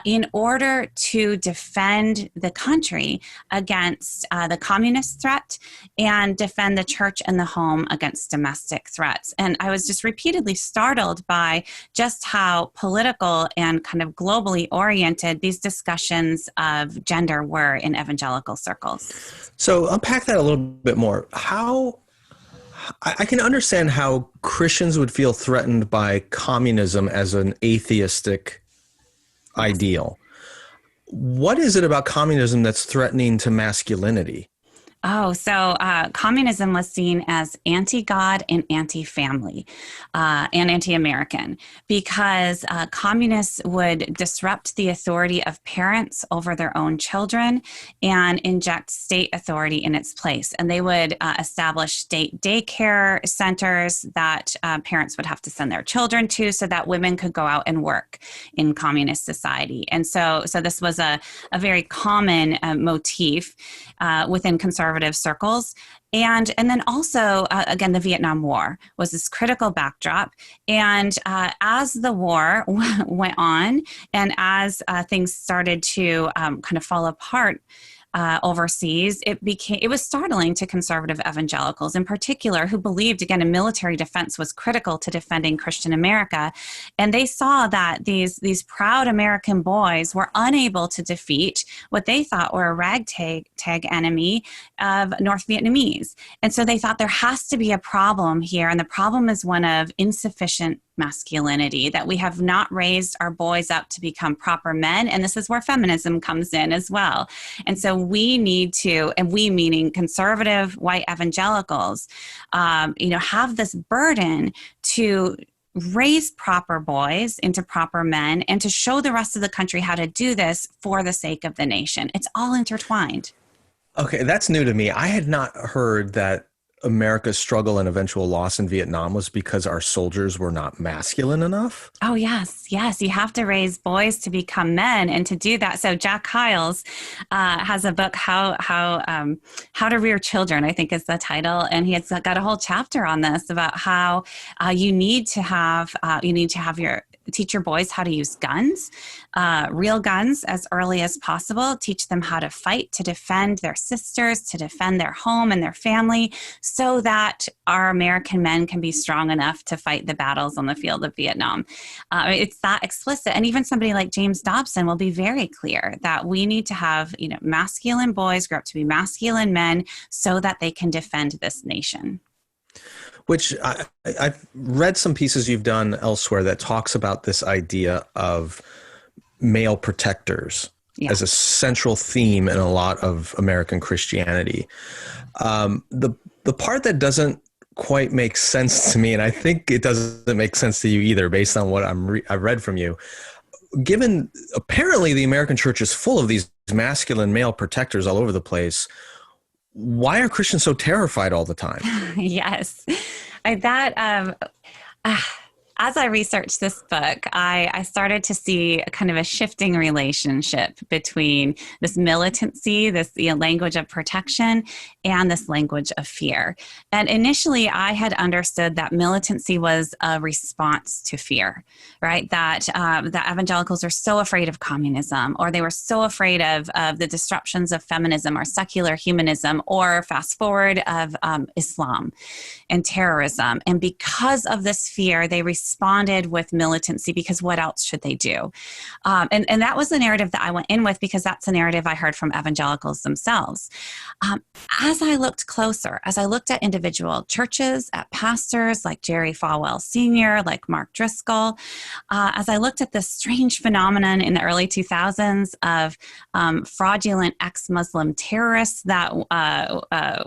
in order to defend the country against the communist threat and defend the church and the home against domestic threats. And I was just repeatedly startled by just how political and kind of globally oriented these discussions of gender were in evangelical circles. So unpack that a little bit more. How I can understand how Christians would feel threatened by communism as an atheistic ideal. What is it about communism that's threatening to masculinity? So communism was seen as anti-God and anti-family and anti-American, because communists would disrupt the authority of parents over their own children and inject state authority in its place. And they would establish state daycare centers that parents would have to send their children to, so that women could go out and work in communist society. And so this was a very common motif within conservative circles. And then also, again, the Vietnam War was this critical backdrop. And as the war went on, and as things started to kind of fall apart, overseas, it was startling to conservative evangelicals in particular, who believed, again, a military defense was critical to defending Christian America. And they saw that these proud American boys were unable to defeat what they thought were a ragtag enemy of North Vietnamese. And so they thought there has to be a problem here. And the problem is one of insufficient masculinity, that we have not raised our boys up to become proper men. And this is where feminism comes in as well. And so we need to, and we meaning conservative white evangelicals, have this burden to raise proper boys into proper men and to show the rest of the country how to do this for the sake of the nation. It's all intertwined. Okay, that's new to me. I had not heard that America's struggle and eventual loss in Vietnam was because our soldiers were not masculine enough? Oh, yes. You have to raise boys to become men, and to do that. So Jack Hyles has a book, How to Rear Children, I think is the title, and he has got a whole chapter on this about how you need to teach your boys how to use guns, real guns, as early as possible. Teach them how to fight, to defend their sisters, to defend their home and their family, so that our American men can be strong enough to fight the battles on the field of Vietnam. It's that explicit. And even somebody like James Dobson will be very clear that we need to have, masculine boys grow up to be masculine men so that they can defend this nation. Which I've read some pieces you've done elsewhere that talks about this idea of male protectors as a central theme in a lot of American Christianity. The part that doesn't quite make sense to me, and I think it doesn't make sense to you either, based on what I've read from you, given apparently the American church is full of these masculine male protectors all over the place, why are Christians so terrified all the time? Yes. As I researched this book, I started to see a kind of a shifting relationship between this militancy, this language of protection, and this language of fear. And initially, I had understood that militancy was a response to fear, right? That evangelicals are so afraid of communism, or they were so afraid of the disruptions of feminism or secular humanism, or fast forward of Islam and terrorism. And because of this fear, they responded with militancy, because what else should they do? And that was the narrative that I went in with, because that's the narrative I heard from evangelicals themselves. As I looked closer, as I looked at individual churches, at pastors like Jerry Falwell Sr., like Mark Driscoll, as I looked at this strange phenomenon in the early 2000s of fraudulent ex-Muslim terrorists that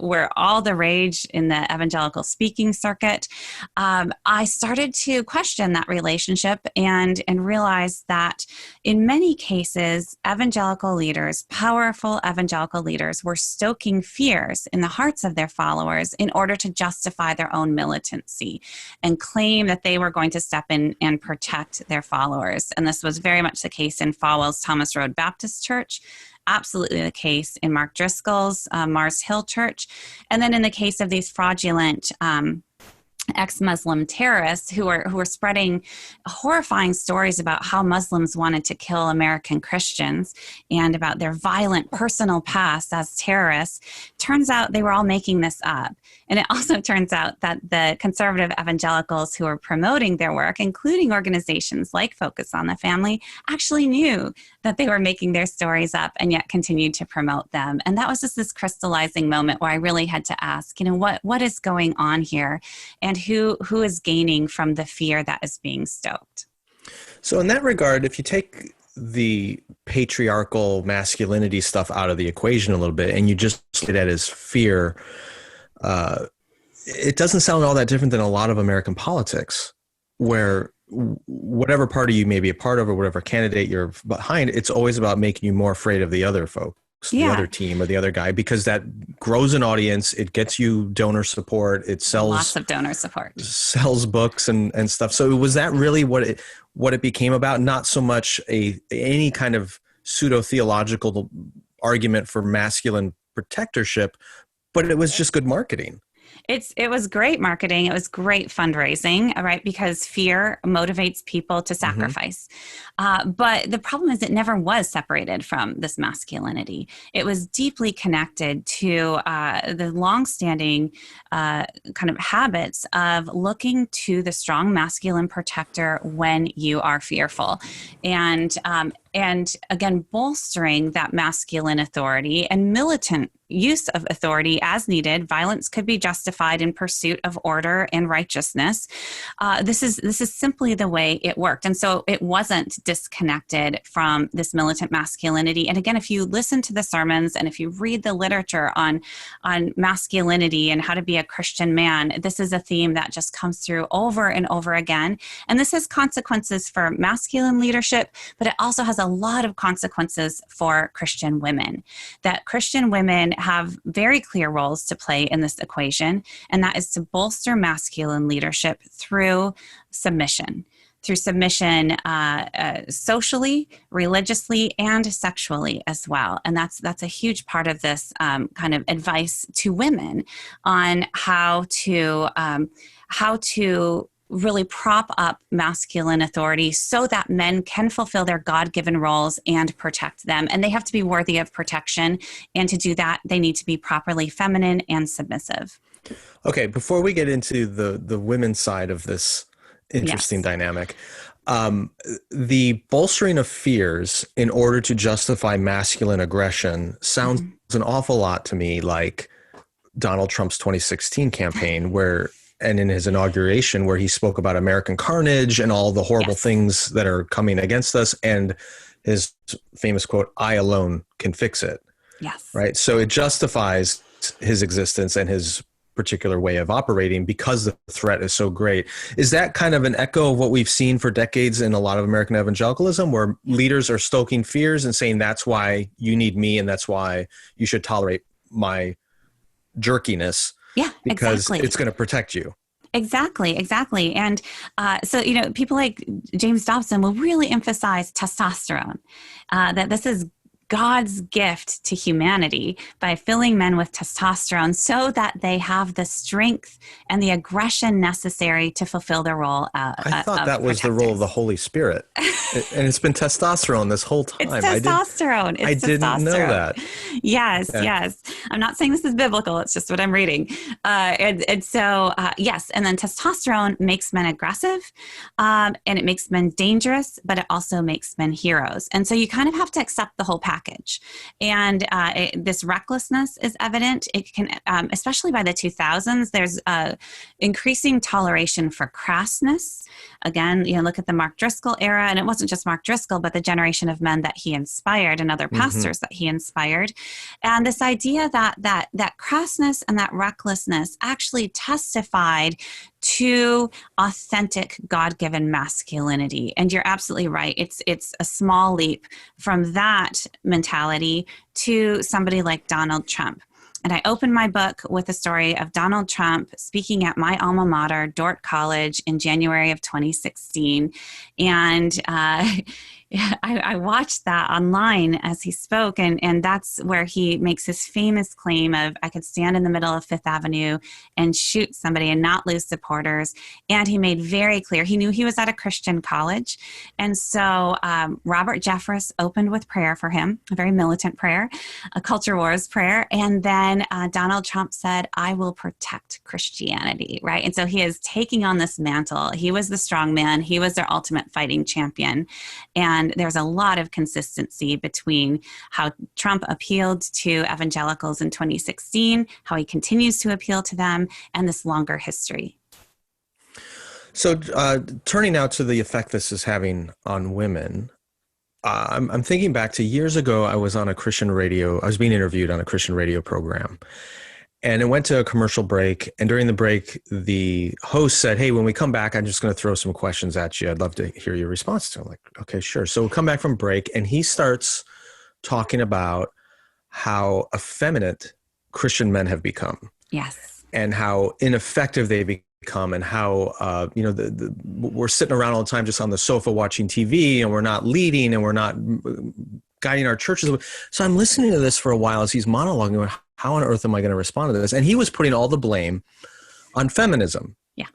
were all the rage in the evangelical speaking circuit, I started to question that relationship and realize that in many cases, evangelical leaders, powerful evangelical leaders, were stoking fears in the hearts of their followers in order to justify their own militancy and claim that they were going to step in and protect their followers. And this was very much the case in Falwell's Thomas Road Baptist Church, absolutely the case in Mark Driscoll's Mars Hill Church, and then in the case of these fraudulent ex-Muslim terrorists who were spreading horrifying stories about how Muslims wanted to kill American Christians and about their violent personal past as terrorists. Turns out they were all making this up. And it also turns out that the conservative evangelicals who were promoting their work, including organizations like Focus on the Family, actually knew that they were making their stories up and yet continued to promote them. And that was just this crystallizing moment where I really had to ask, what is going on here? And who is gaining from the fear that is being stoked? So in that regard, if you take the patriarchal masculinity stuff out of the equation a little bit and you just look at it as fear, it doesn't sound all that different than a lot of American politics, where whatever party you may be a part of or whatever candidate you're behind, it's always about making you more afraid of the other folks. The other team or the other guy, because that grows an audience. It gets you donor support. It sells lots of donor support, sells books and stuff. So was that really what it became about? Not so much any kind of pseudo theological argument for masculine protectorship, but it was just good marketing. It was great marketing. It was great fundraising, right? Because fear motivates people to sacrifice. But the problem is it never was separated from this masculinity. It was deeply connected to the longstanding kind of habits of looking to the strong masculine protector when you are fearful. And again, bolstering that masculine authority and militant use of authority as needed. Violence could be justified in pursuit of order and righteousness. This is simply the way it worked. And so it wasn't disconnected from this militant masculinity. And again, if you listen to the sermons and if you read the literature on masculinity and how to be a Christian man, this is a theme that just comes through over and over again. And this has consequences for masculine leadership, but it also has a lot of consequences for Christian women. That Christian women have very clear roles to play in this equation, and that is to bolster masculine leadership through submission. Socially, religiously, and sexually as well. And that's a huge part of this kind of advice to women on how to really prop up masculine authority so that men can fulfill their God-given roles and protect them. And they have to be worthy of protection. And to do that, they need to be properly feminine and submissive. Okay, before we get into the women's side of this interesting dynamic, the bolstering of fears in order to justify masculine aggression sounds an awful lot to me like Donald Trump's 2016 campaign, and in his inauguration, where he spoke about American carnage and all the horrible things that are coming against us, and his famous quote, "I alone can fix it." Yes. Right. So it justifies his existence and his particular way of operating because the threat is so great. Is that kind of an echo of what we've seen for decades in a lot of American evangelicalism, where leaders are stoking fears and saying, that's why you need me and that's why you should tolerate my jerkiness? Yeah, because exactly. It's going to protect you. Exactly. And so, people like James Dobson will really emphasize testosterone, that this is God's gift to humanity by filling men with testosterone so that they have the strength and the aggression necessary to fulfill their role. I thought that was the role of the Holy Spirit. And it's been testosterone this whole time. It's testosterone. I didn't know that. Yes. I'm not saying this is biblical. It's just what I'm reading. Yes. And then testosterone makes men aggressive, and it makes men dangerous, but it also makes men heroes. And so you kind of have to accept the whole package. And this recklessness is evident. It can, especially by the 2000s, there's increasing toleration for crassness. Again, look at the Mark Driscoll era, and it wasn't just Mark Driscoll, but the generation of men that he inspired and other pastors that he inspired. And this idea that crassness and that recklessness actually testified to authentic God-given masculinity. And you're absolutely right. It's a small leap from that mentality to somebody like Donald Trump. And I opened my book with a story of Donald Trump speaking at my alma mater, Dordt College, in January of 2016. And I watched that online as he spoke, and that's where he makes his famous claim of, I could stand in the middle of Fifth Avenue and shoot somebody and not lose supporters. And he made very clear, he knew he was at a Christian college. And so Robert Jeffress opened with prayer for him, a very militant prayer, a culture wars prayer. And then Donald Trump said, "I will protect Christianity," right? And so he is taking on this mantle. He was the strong man. He was their ultimate fighting champion. And there's a lot of consistency between how Trump appealed to evangelicals in 2016, how he continues to appeal to them, and this longer history. So turning now to the effect this is having on women, I'm thinking back to years ago. I was on a Christian radio. I was being interviewed on a Christian radio program. And it went to a commercial break. And during the break, the host said, "Hey, when we come back, I'm just going to throw some questions at you. I'd love to hear your response to them." I'm like, okay, sure. So we'll come back from break. And he starts talking about how effeminate Christian men have become. Yes. And how ineffective they become, and how, we're sitting around all the time just on the sofa watching TV, and we're not leading, and we're not guiding our churches. So I'm listening to this for a while as he's monologuing. how on earth am I going to respond to this? And he was putting all the blame on feminism. Yeah.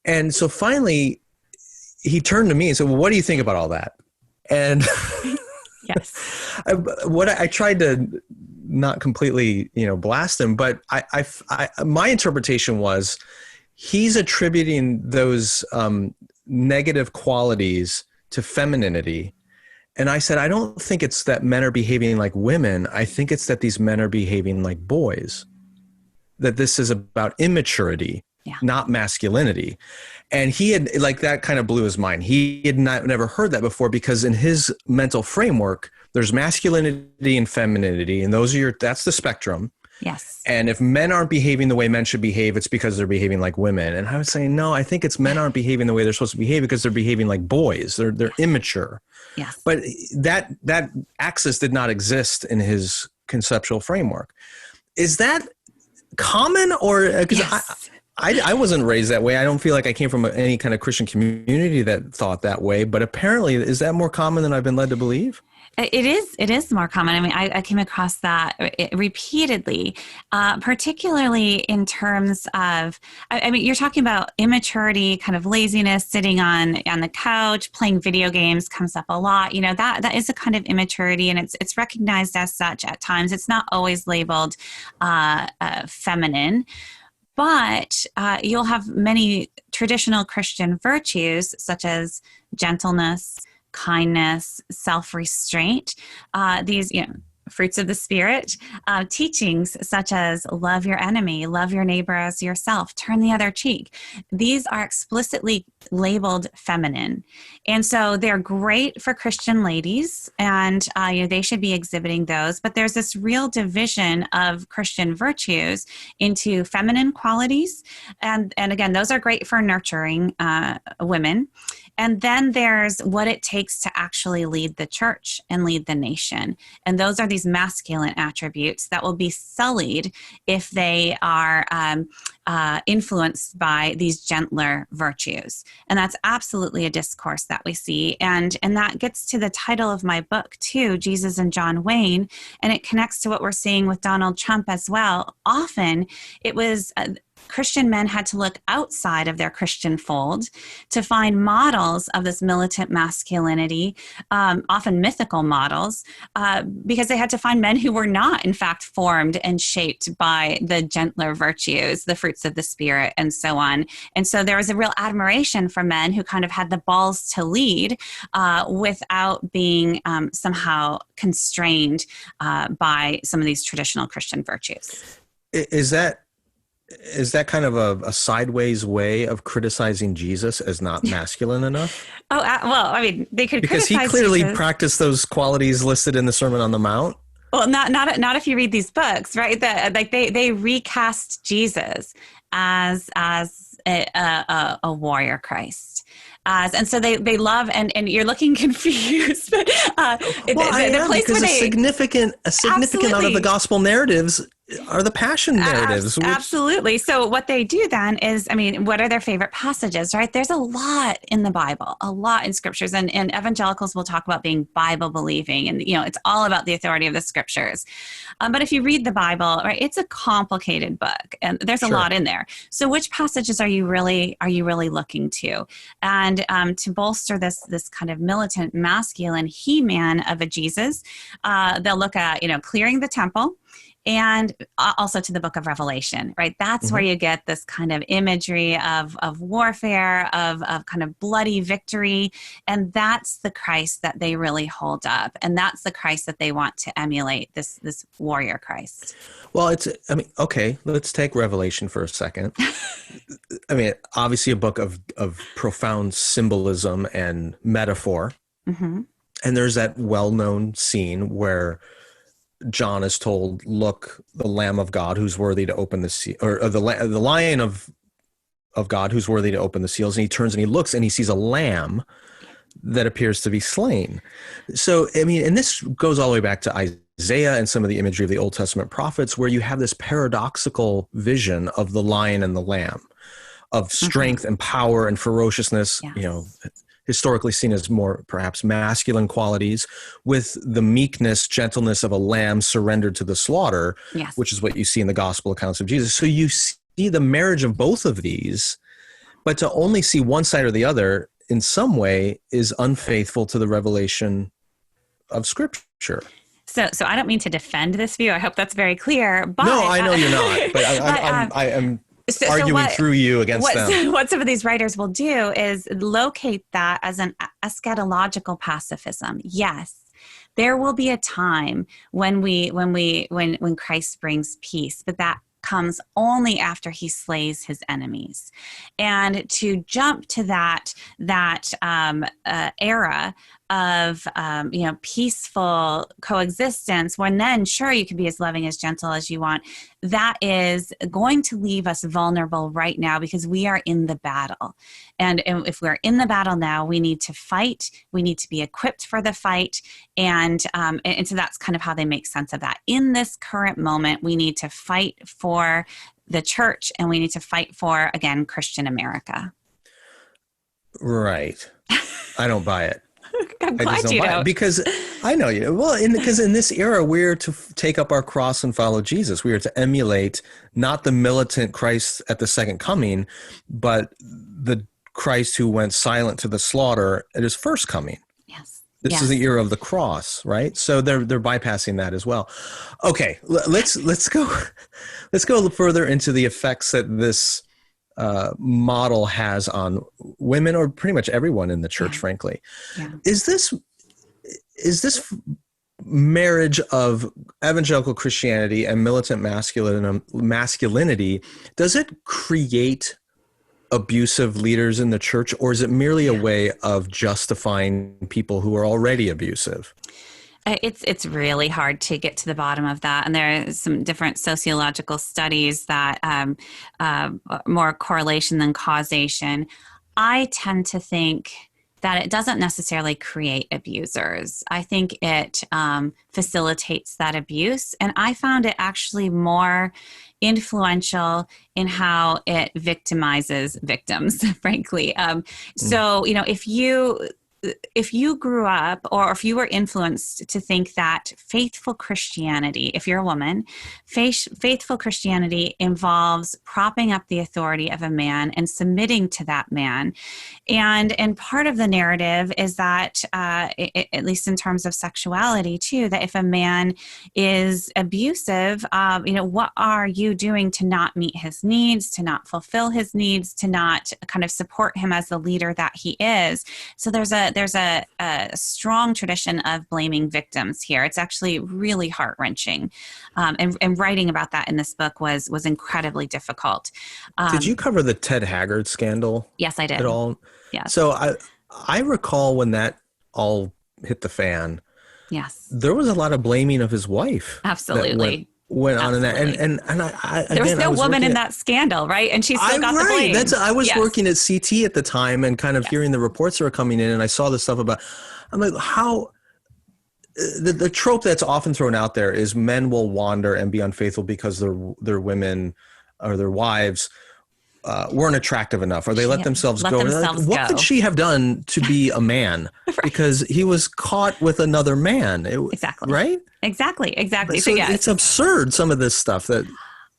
And so finally he turned to me and said, well, what do you think about all that? And yes, I tried to not completely, blast him, but my interpretation was he's attributing those negative qualities to femininity. And I said, I don't think it's that men are behaving like women. I think it's that these men are behaving like boys, that this is about immaturity, not masculinity. And he had, that kind of blew his mind. He had never heard that before, because in his mental framework, there's masculinity and femininity, and that's the spectrum. yes. And if men aren't behaving the way men should behave, it's because they're behaving like women. And I was saying, no, I think it's men aren't behaving the way they're supposed to behave because they're behaving like boys. They're immature. Yes. But that axis did not exist in his conceptual framework. Is that common, or because Yes. I wasn't raised that way. I don't feel like I came from any kind of Christian community that thought that way. But apparently, is that more common than I've been led to believe? It is more common. I mean, I came across that repeatedly, particularly in terms of, I mean, you're talking about immaturity, kind of laziness, sitting on the couch, playing video games comes up a lot. That is a kind of immaturity, and it's recognized as such at times. It's not always labeled feminine. But you'll have many traditional Christian virtues, such as gentleness, kindness, self-restraint, these, fruits of the Spirit, teachings such as love your enemy, love your neighbor as yourself, turn the other cheek. These are explicitly labeled feminine. And so they're great for Christian ladies, and they should be exhibiting those. But there's this real division of Christian virtues into feminine qualities. And again, those are great for nurturing women. And then there's what it takes to actually lead the church and lead the nation. And those are these masculine attributes that will be sullied if they are influenced by these gentler virtues. And that's absolutely a discourse that we see. And that gets to the title of my book too, Jesus and John Wayne. And it connects to what we're seeing with Donald Trump as well. Often it was Christian men had to look outside of their Christian fold to find models of this militant masculinity, often mythical models, because they had to find men who were not, in fact, formed and shaped by the gentler virtues, the fruits of the Spirit, and so on. And so there was a real admiration for men who kind of had the balls to lead without being somehow constrained by some of these traditional Christian virtues. Is that kind of a sideways way of criticizing Jesus as not masculine enough? Oh, well, I mean, they could because he clearly practiced those qualities listed in the Sermon on the Mount. Well, not if you read these books, right? They recast Jesus as a warrior Christ. And so they love, and you're looking confused. But the place because where a significant amount of the gospel narratives are the passion narratives. Absolutely. So what they do then is, I mean, what are their favorite passages, right? There's a lot in the Bible, a lot in scriptures, and evangelicals will talk about being Bible believing, and it's all about the authority of the scriptures. But if you read the Bible, right, it's a complicated book, and there's a lot in there. So which passages are you really looking to? And to bolster this kind of militant masculine he-man of a Jesus, they'll look at clearing the temple. And also to the book of Revelation, right? That's where you get this kind of imagery of warfare, of kind of bloody victory. And that's the Christ that they really hold up. And that's the Christ that they want to emulate, this warrior Christ. Well, okay, let's take Revelation for a second. I mean, obviously a book of profound symbolism and metaphor. Mm-hmm. And there's that well-known scene where John is told, look, the Lamb of God who's worthy to open the seal, or the Lion of God who's worthy to open the seals. And he turns and he looks and he sees a lamb that appears to be slain. So, I mean, and this goes all the way back to Isaiah and some of the imagery of the Old Testament prophets, where you have this paradoxical vision of the lion and the lamb, of strength and power and ferociousness, historically seen as more perhaps masculine qualities, with the meekness, gentleness of a lamb surrendered to the slaughter, Yes. which is what you see in the gospel accounts of Jesus. So you see the marriage of both of these, but to only see one side or the other in some way is unfaithful to the revelation of Scripture. So I don't mean to defend this view. I hope that's very clear. But, no, I know you're not, but I am arguing through you against them. What some of these writers will do is locate that as an eschatological pacifism. Yes, there will be a time when Christ brings peace, but that comes only after he slays his enemies. And to jump to that era of peaceful coexistence, when then sure you can be as loving, as gentle as you want, that is going to leave us vulnerable right now because we are in the battle. And if we're in the battle now, we need to fight. We need to be equipped for the fight. And so that's kind of how they make sense of that. In this current moment, we need to fight for the church, and we need to fight for, again, Christian America. Right. I don't buy it. I'm glad you don't. Because I know you. Well, because in this era, we're to take up our cross and follow Jesus. We are to emulate not the militant Christ at the second coming, but the Christ who went silent to the slaughter at his first coming. Yes. This is the era of the cross, right? So they're bypassing that as well. Okay, let's go a little further into the effects that this model has on women, or pretty much everyone in the church, frankly. Yeah. Is this marriage of evangelical Christianity and militant masculinity, does it create abusive leaders in the church, or is it merely a way of justifying people who are already abusive? It's really hard to get to the bottom of that. And there are some different sociological studies that more correlation than causation. I tend to think that it doesn't necessarily create abusers. I think it facilitates that abuse. And I found it actually more influential in how it victimizes victims, frankly. So, if you grew up, or if you were influenced to think that faithful Christianity, if you're a woman, faithful Christianity involves propping up the authority of a man and submitting to that man. And part of the narrative is that, at least in terms of sexuality too, that if a man is abusive, what are you doing to not meet his needs, to not fulfill his needs, to not kind of support him as the leader that he is? So there's a strong tradition of blaming victims here. It's actually really heart-wrenching. And writing about that in this book was incredibly difficult. Did you cover the Ted Haggard scandal? Yes, I did. At all? Yes. So I recall when that all hit the fan. Yes. There was a lot of blaming of his wife. Absolutely. Went on in that, and I there was no woman in that scandal, right? And she still got the blame. I was working at CT at the time, and kind of hearing the reports that were coming in, and I saw the stuff about. I'm like, how the trope that's often thrown out there is men will wander and be unfaithful because their women or their wives weren't attractive enough, or they let themselves go. What could she have done to be a man? Right. Because he was caught with another man. Exactly. Right? Exactly. So it's absurd, some of this stuff that.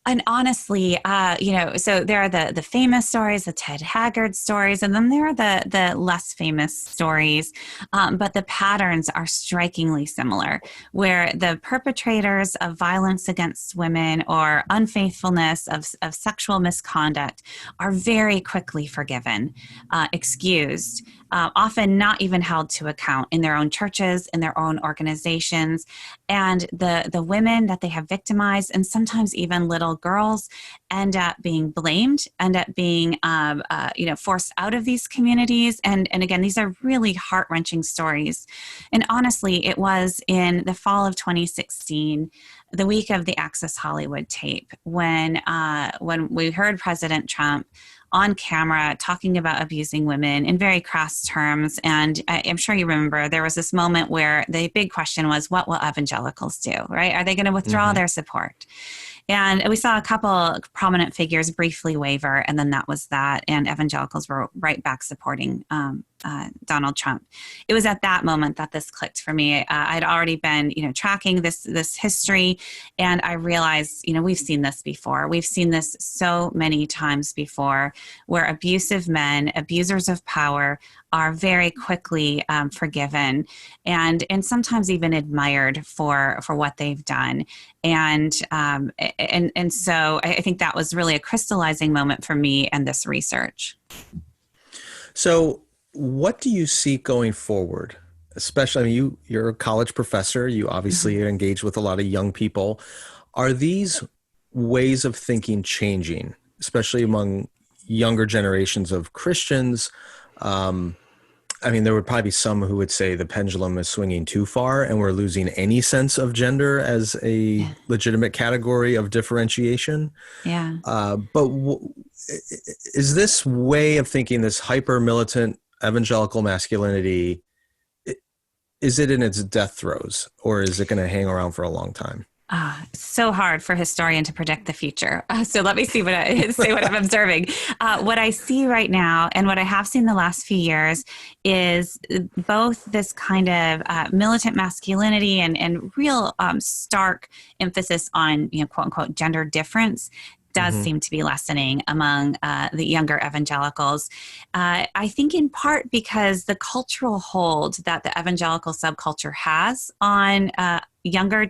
And honestly, so there are the famous stories, the Ted Haggard stories, and then there are the less famous stories. But the patterns are strikingly similar, where the perpetrators of violence against women or unfaithfulness of sexual misconduct are very quickly forgiven, excused, often not even held to account in their own churches, in their own organizations. And the women that they have victimized, and sometimes even little girls, end up being blamed, end up being forced out of these communities. And again, these are really heart-wrenching stories. And honestly, it was in the fall of 2016, the week of the Access Hollywood tape, when we heard President Trump on camera talking about abusing women in very crass terms. And I'm sure you remember there was this moment where the big question was, what will evangelicals do, right? Are they going to withdraw their support? And we saw a couple prominent figures briefly waver, and then that was that. And evangelicals were right back supporting Donald Trump. It was at that moment that this clicked for me. I'd already been, tracking this history, and I realized, we've seen this before. We've seen this so many times before, where abusive men, abusers of power, are very quickly forgiven and sometimes even admired for what they've done. And so I think that was really a crystallizing moment for me and this research. So what do you see going forward? Especially, you're a college professor. You obviously are engaged with a lot of young people. Are these ways of thinking changing, especially among younger generations of Christians? There would probably be some who would say the pendulum is swinging too far and we're losing any sense of gender as a legitimate category of differentiation. Yeah. But is this way of thinking, this hyper militant evangelical masculinity, is it in its death throes, or is it going to hang around for a long time? So hard for a historian to predict the future. So let me see what I'm observing. What I see right now, and what I have seen the last few years, is both this kind of militant masculinity and real stark emphasis on, quote unquote, gender difference does seem to be lessening among the younger evangelicals. I think in part because the cultural hold that the evangelical subculture has on younger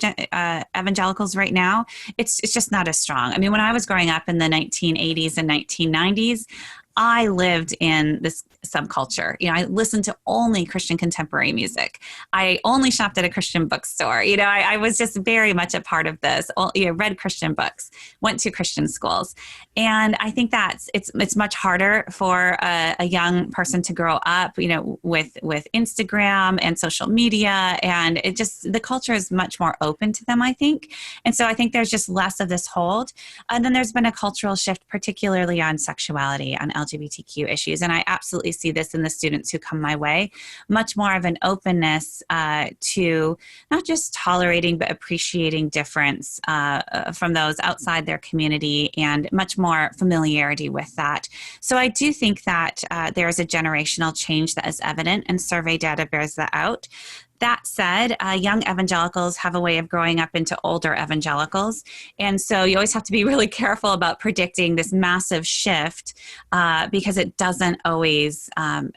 evangelicals right now, it's just not as strong. When I was growing up in the 1980s and 1990s, I lived in this subculture. I listened to only Christian contemporary music. I only shopped at a Christian bookstore. I was just very much a part of this. Read Christian books, went to Christian schools, and I think it's much harder for a young person to grow up, with Instagram and social media, and the culture is much more open to them, I think, and so I think there's just less of this hold. And then there's been a cultural shift, particularly on sexuality, on LGBTQ issues. And I absolutely see this in the students who come my way, much more of an openness to not just tolerating, but appreciating difference from those outside their community, and much more familiarity with that. So I do think that there is a generational change that is evident, and survey data bears that out. That said, young evangelicals have a way of growing up into older evangelicals. And so you always have to be really careful about predicting this massive shift because it doesn't always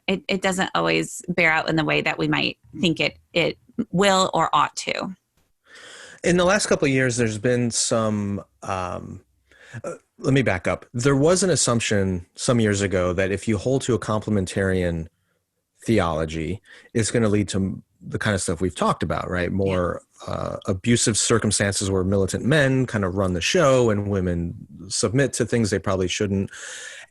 it doesn't always bear out in the way that we might think it will or ought to. In the last couple of years, there's been some, let me back up. There was an assumption some years ago that if you hold to a complementarian theology, it's going to lead to the kind of stuff we've talked about, right? More abusive circumstances where militant men kind of run the show and women submit to things they probably shouldn't.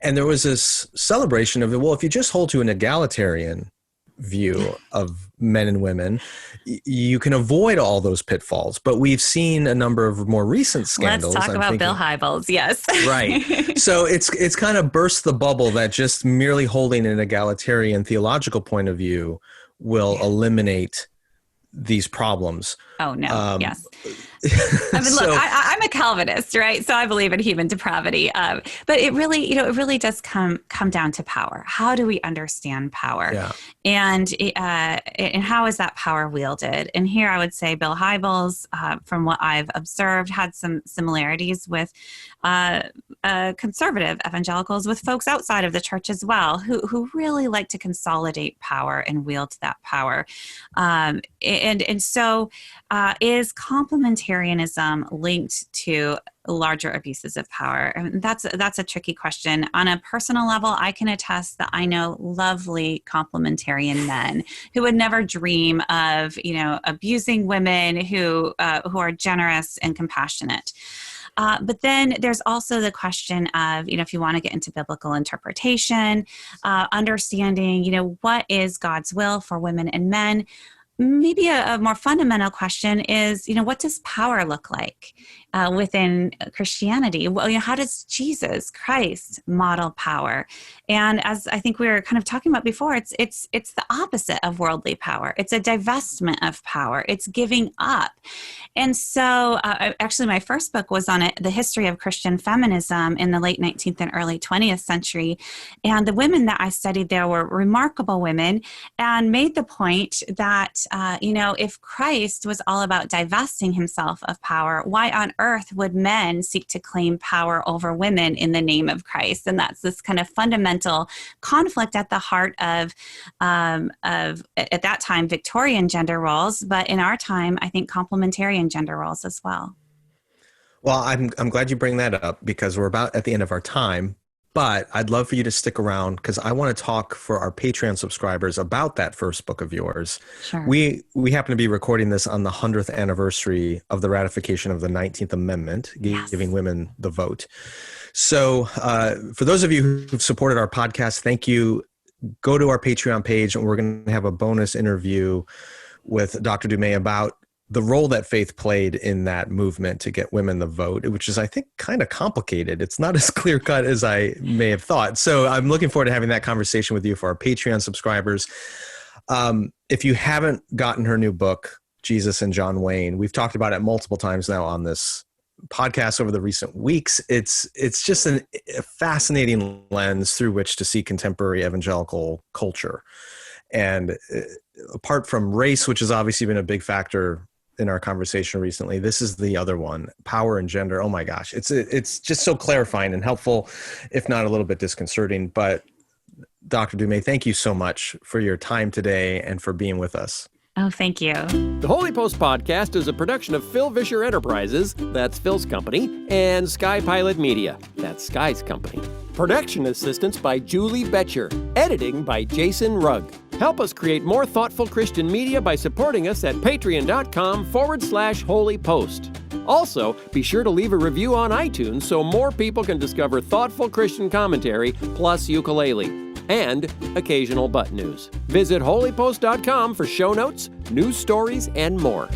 And there was this celebration of, well, if you just hold to an egalitarian view of men and women, you can avoid all those pitfalls. But we've seen a number of more recent scandals. Let's talk about Bill Hybels, yes. Right. So it's kind of burst the bubble that just merely holding an egalitarian theological point of view will eliminate these problems. Oh, no. Yes. Look, I'm a Calvinist, right? So I believe in human depravity. But it really does come down to power. How do we understand power? Yeah. And how is that power wielded? And here I would say Bill Hybels, from what I've observed, had some similarities with conservative evangelicals, with folks outside of the church as well, who really like to consolidate power and wield that power. And so is complementarianism linked to larger abuses of power? And that's a tricky question. On a personal level, I can attest that I know lovely complementarian men who would never dream of, abusing women, who are generous and compassionate. But then there's also the question of, if you want to get into biblical interpretation, understanding, what is God's will for women and men. maybe a more fundamental question is, what does power look like within Christianity? Well, how does Jesus Christ model power? And as I think we were kind of talking about before, it's the opposite of worldly power. It's a divestment of power. It's giving up. And so actually my first book was on the history of Christian feminism in the late 19th and early 20th century. And the women that I studied there were remarkable women, and made the point that if Christ was all about divesting himself of power, why on earth would men seek to claim power over women in the name of Christ? And that's this kind of fundamental conflict at the heart of at that time, Victorian gender roles, but in our time, I think complementarian gender roles as well. Well, I'm glad you bring that up, because we're about at the end of our time. But I'd love for you to stick around, because I want to talk for our Patreon subscribers about that first book of yours. Sure. We happen to be recording this on the 100th anniversary of the ratification of the 19th Amendment, giving women the vote. So for those of you who've supported our podcast, thank you. Go to our Patreon page, and we're going to have a bonus interview with Dr. Du Mez about the role that faith played in that movement to get women the vote, which is, I think, kind of complicated. It's not as clear cut as I may have thought. So I'm looking forward to having that conversation with you for our Patreon subscribers. If you haven't gotten her new book, Jesus and John Wayne, we've talked about it multiple times now on this podcast over the recent weeks. It's just a fascinating lens through which to see contemporary evangelical culture. And apart from race, which has obviously been a big factor in our conversation recently, this is the other one, power and gender. Oh my gosh. It's just so clarifying and helpful, if not a little bit disconcerting. But Dr. Du Mez, thank you so much for your time today and for being with us. Oh, thank you. The Holy Post Podcast is a production of Phil Vischer Enterprises, that's Phil's company, and Skye Pilot Media, that's Skye's company. Production assistance by Julie Betcher. Editing by Jason Rugg. Help us create more thoughtful Christian media by supporting us at patreon.com/holypost. Also, be sure to leave a review on iTunes so more people can discover thoughtful Christian commentary plus ukulele and occasional butt news. Visit holypost.com for show notes, news stories, and more.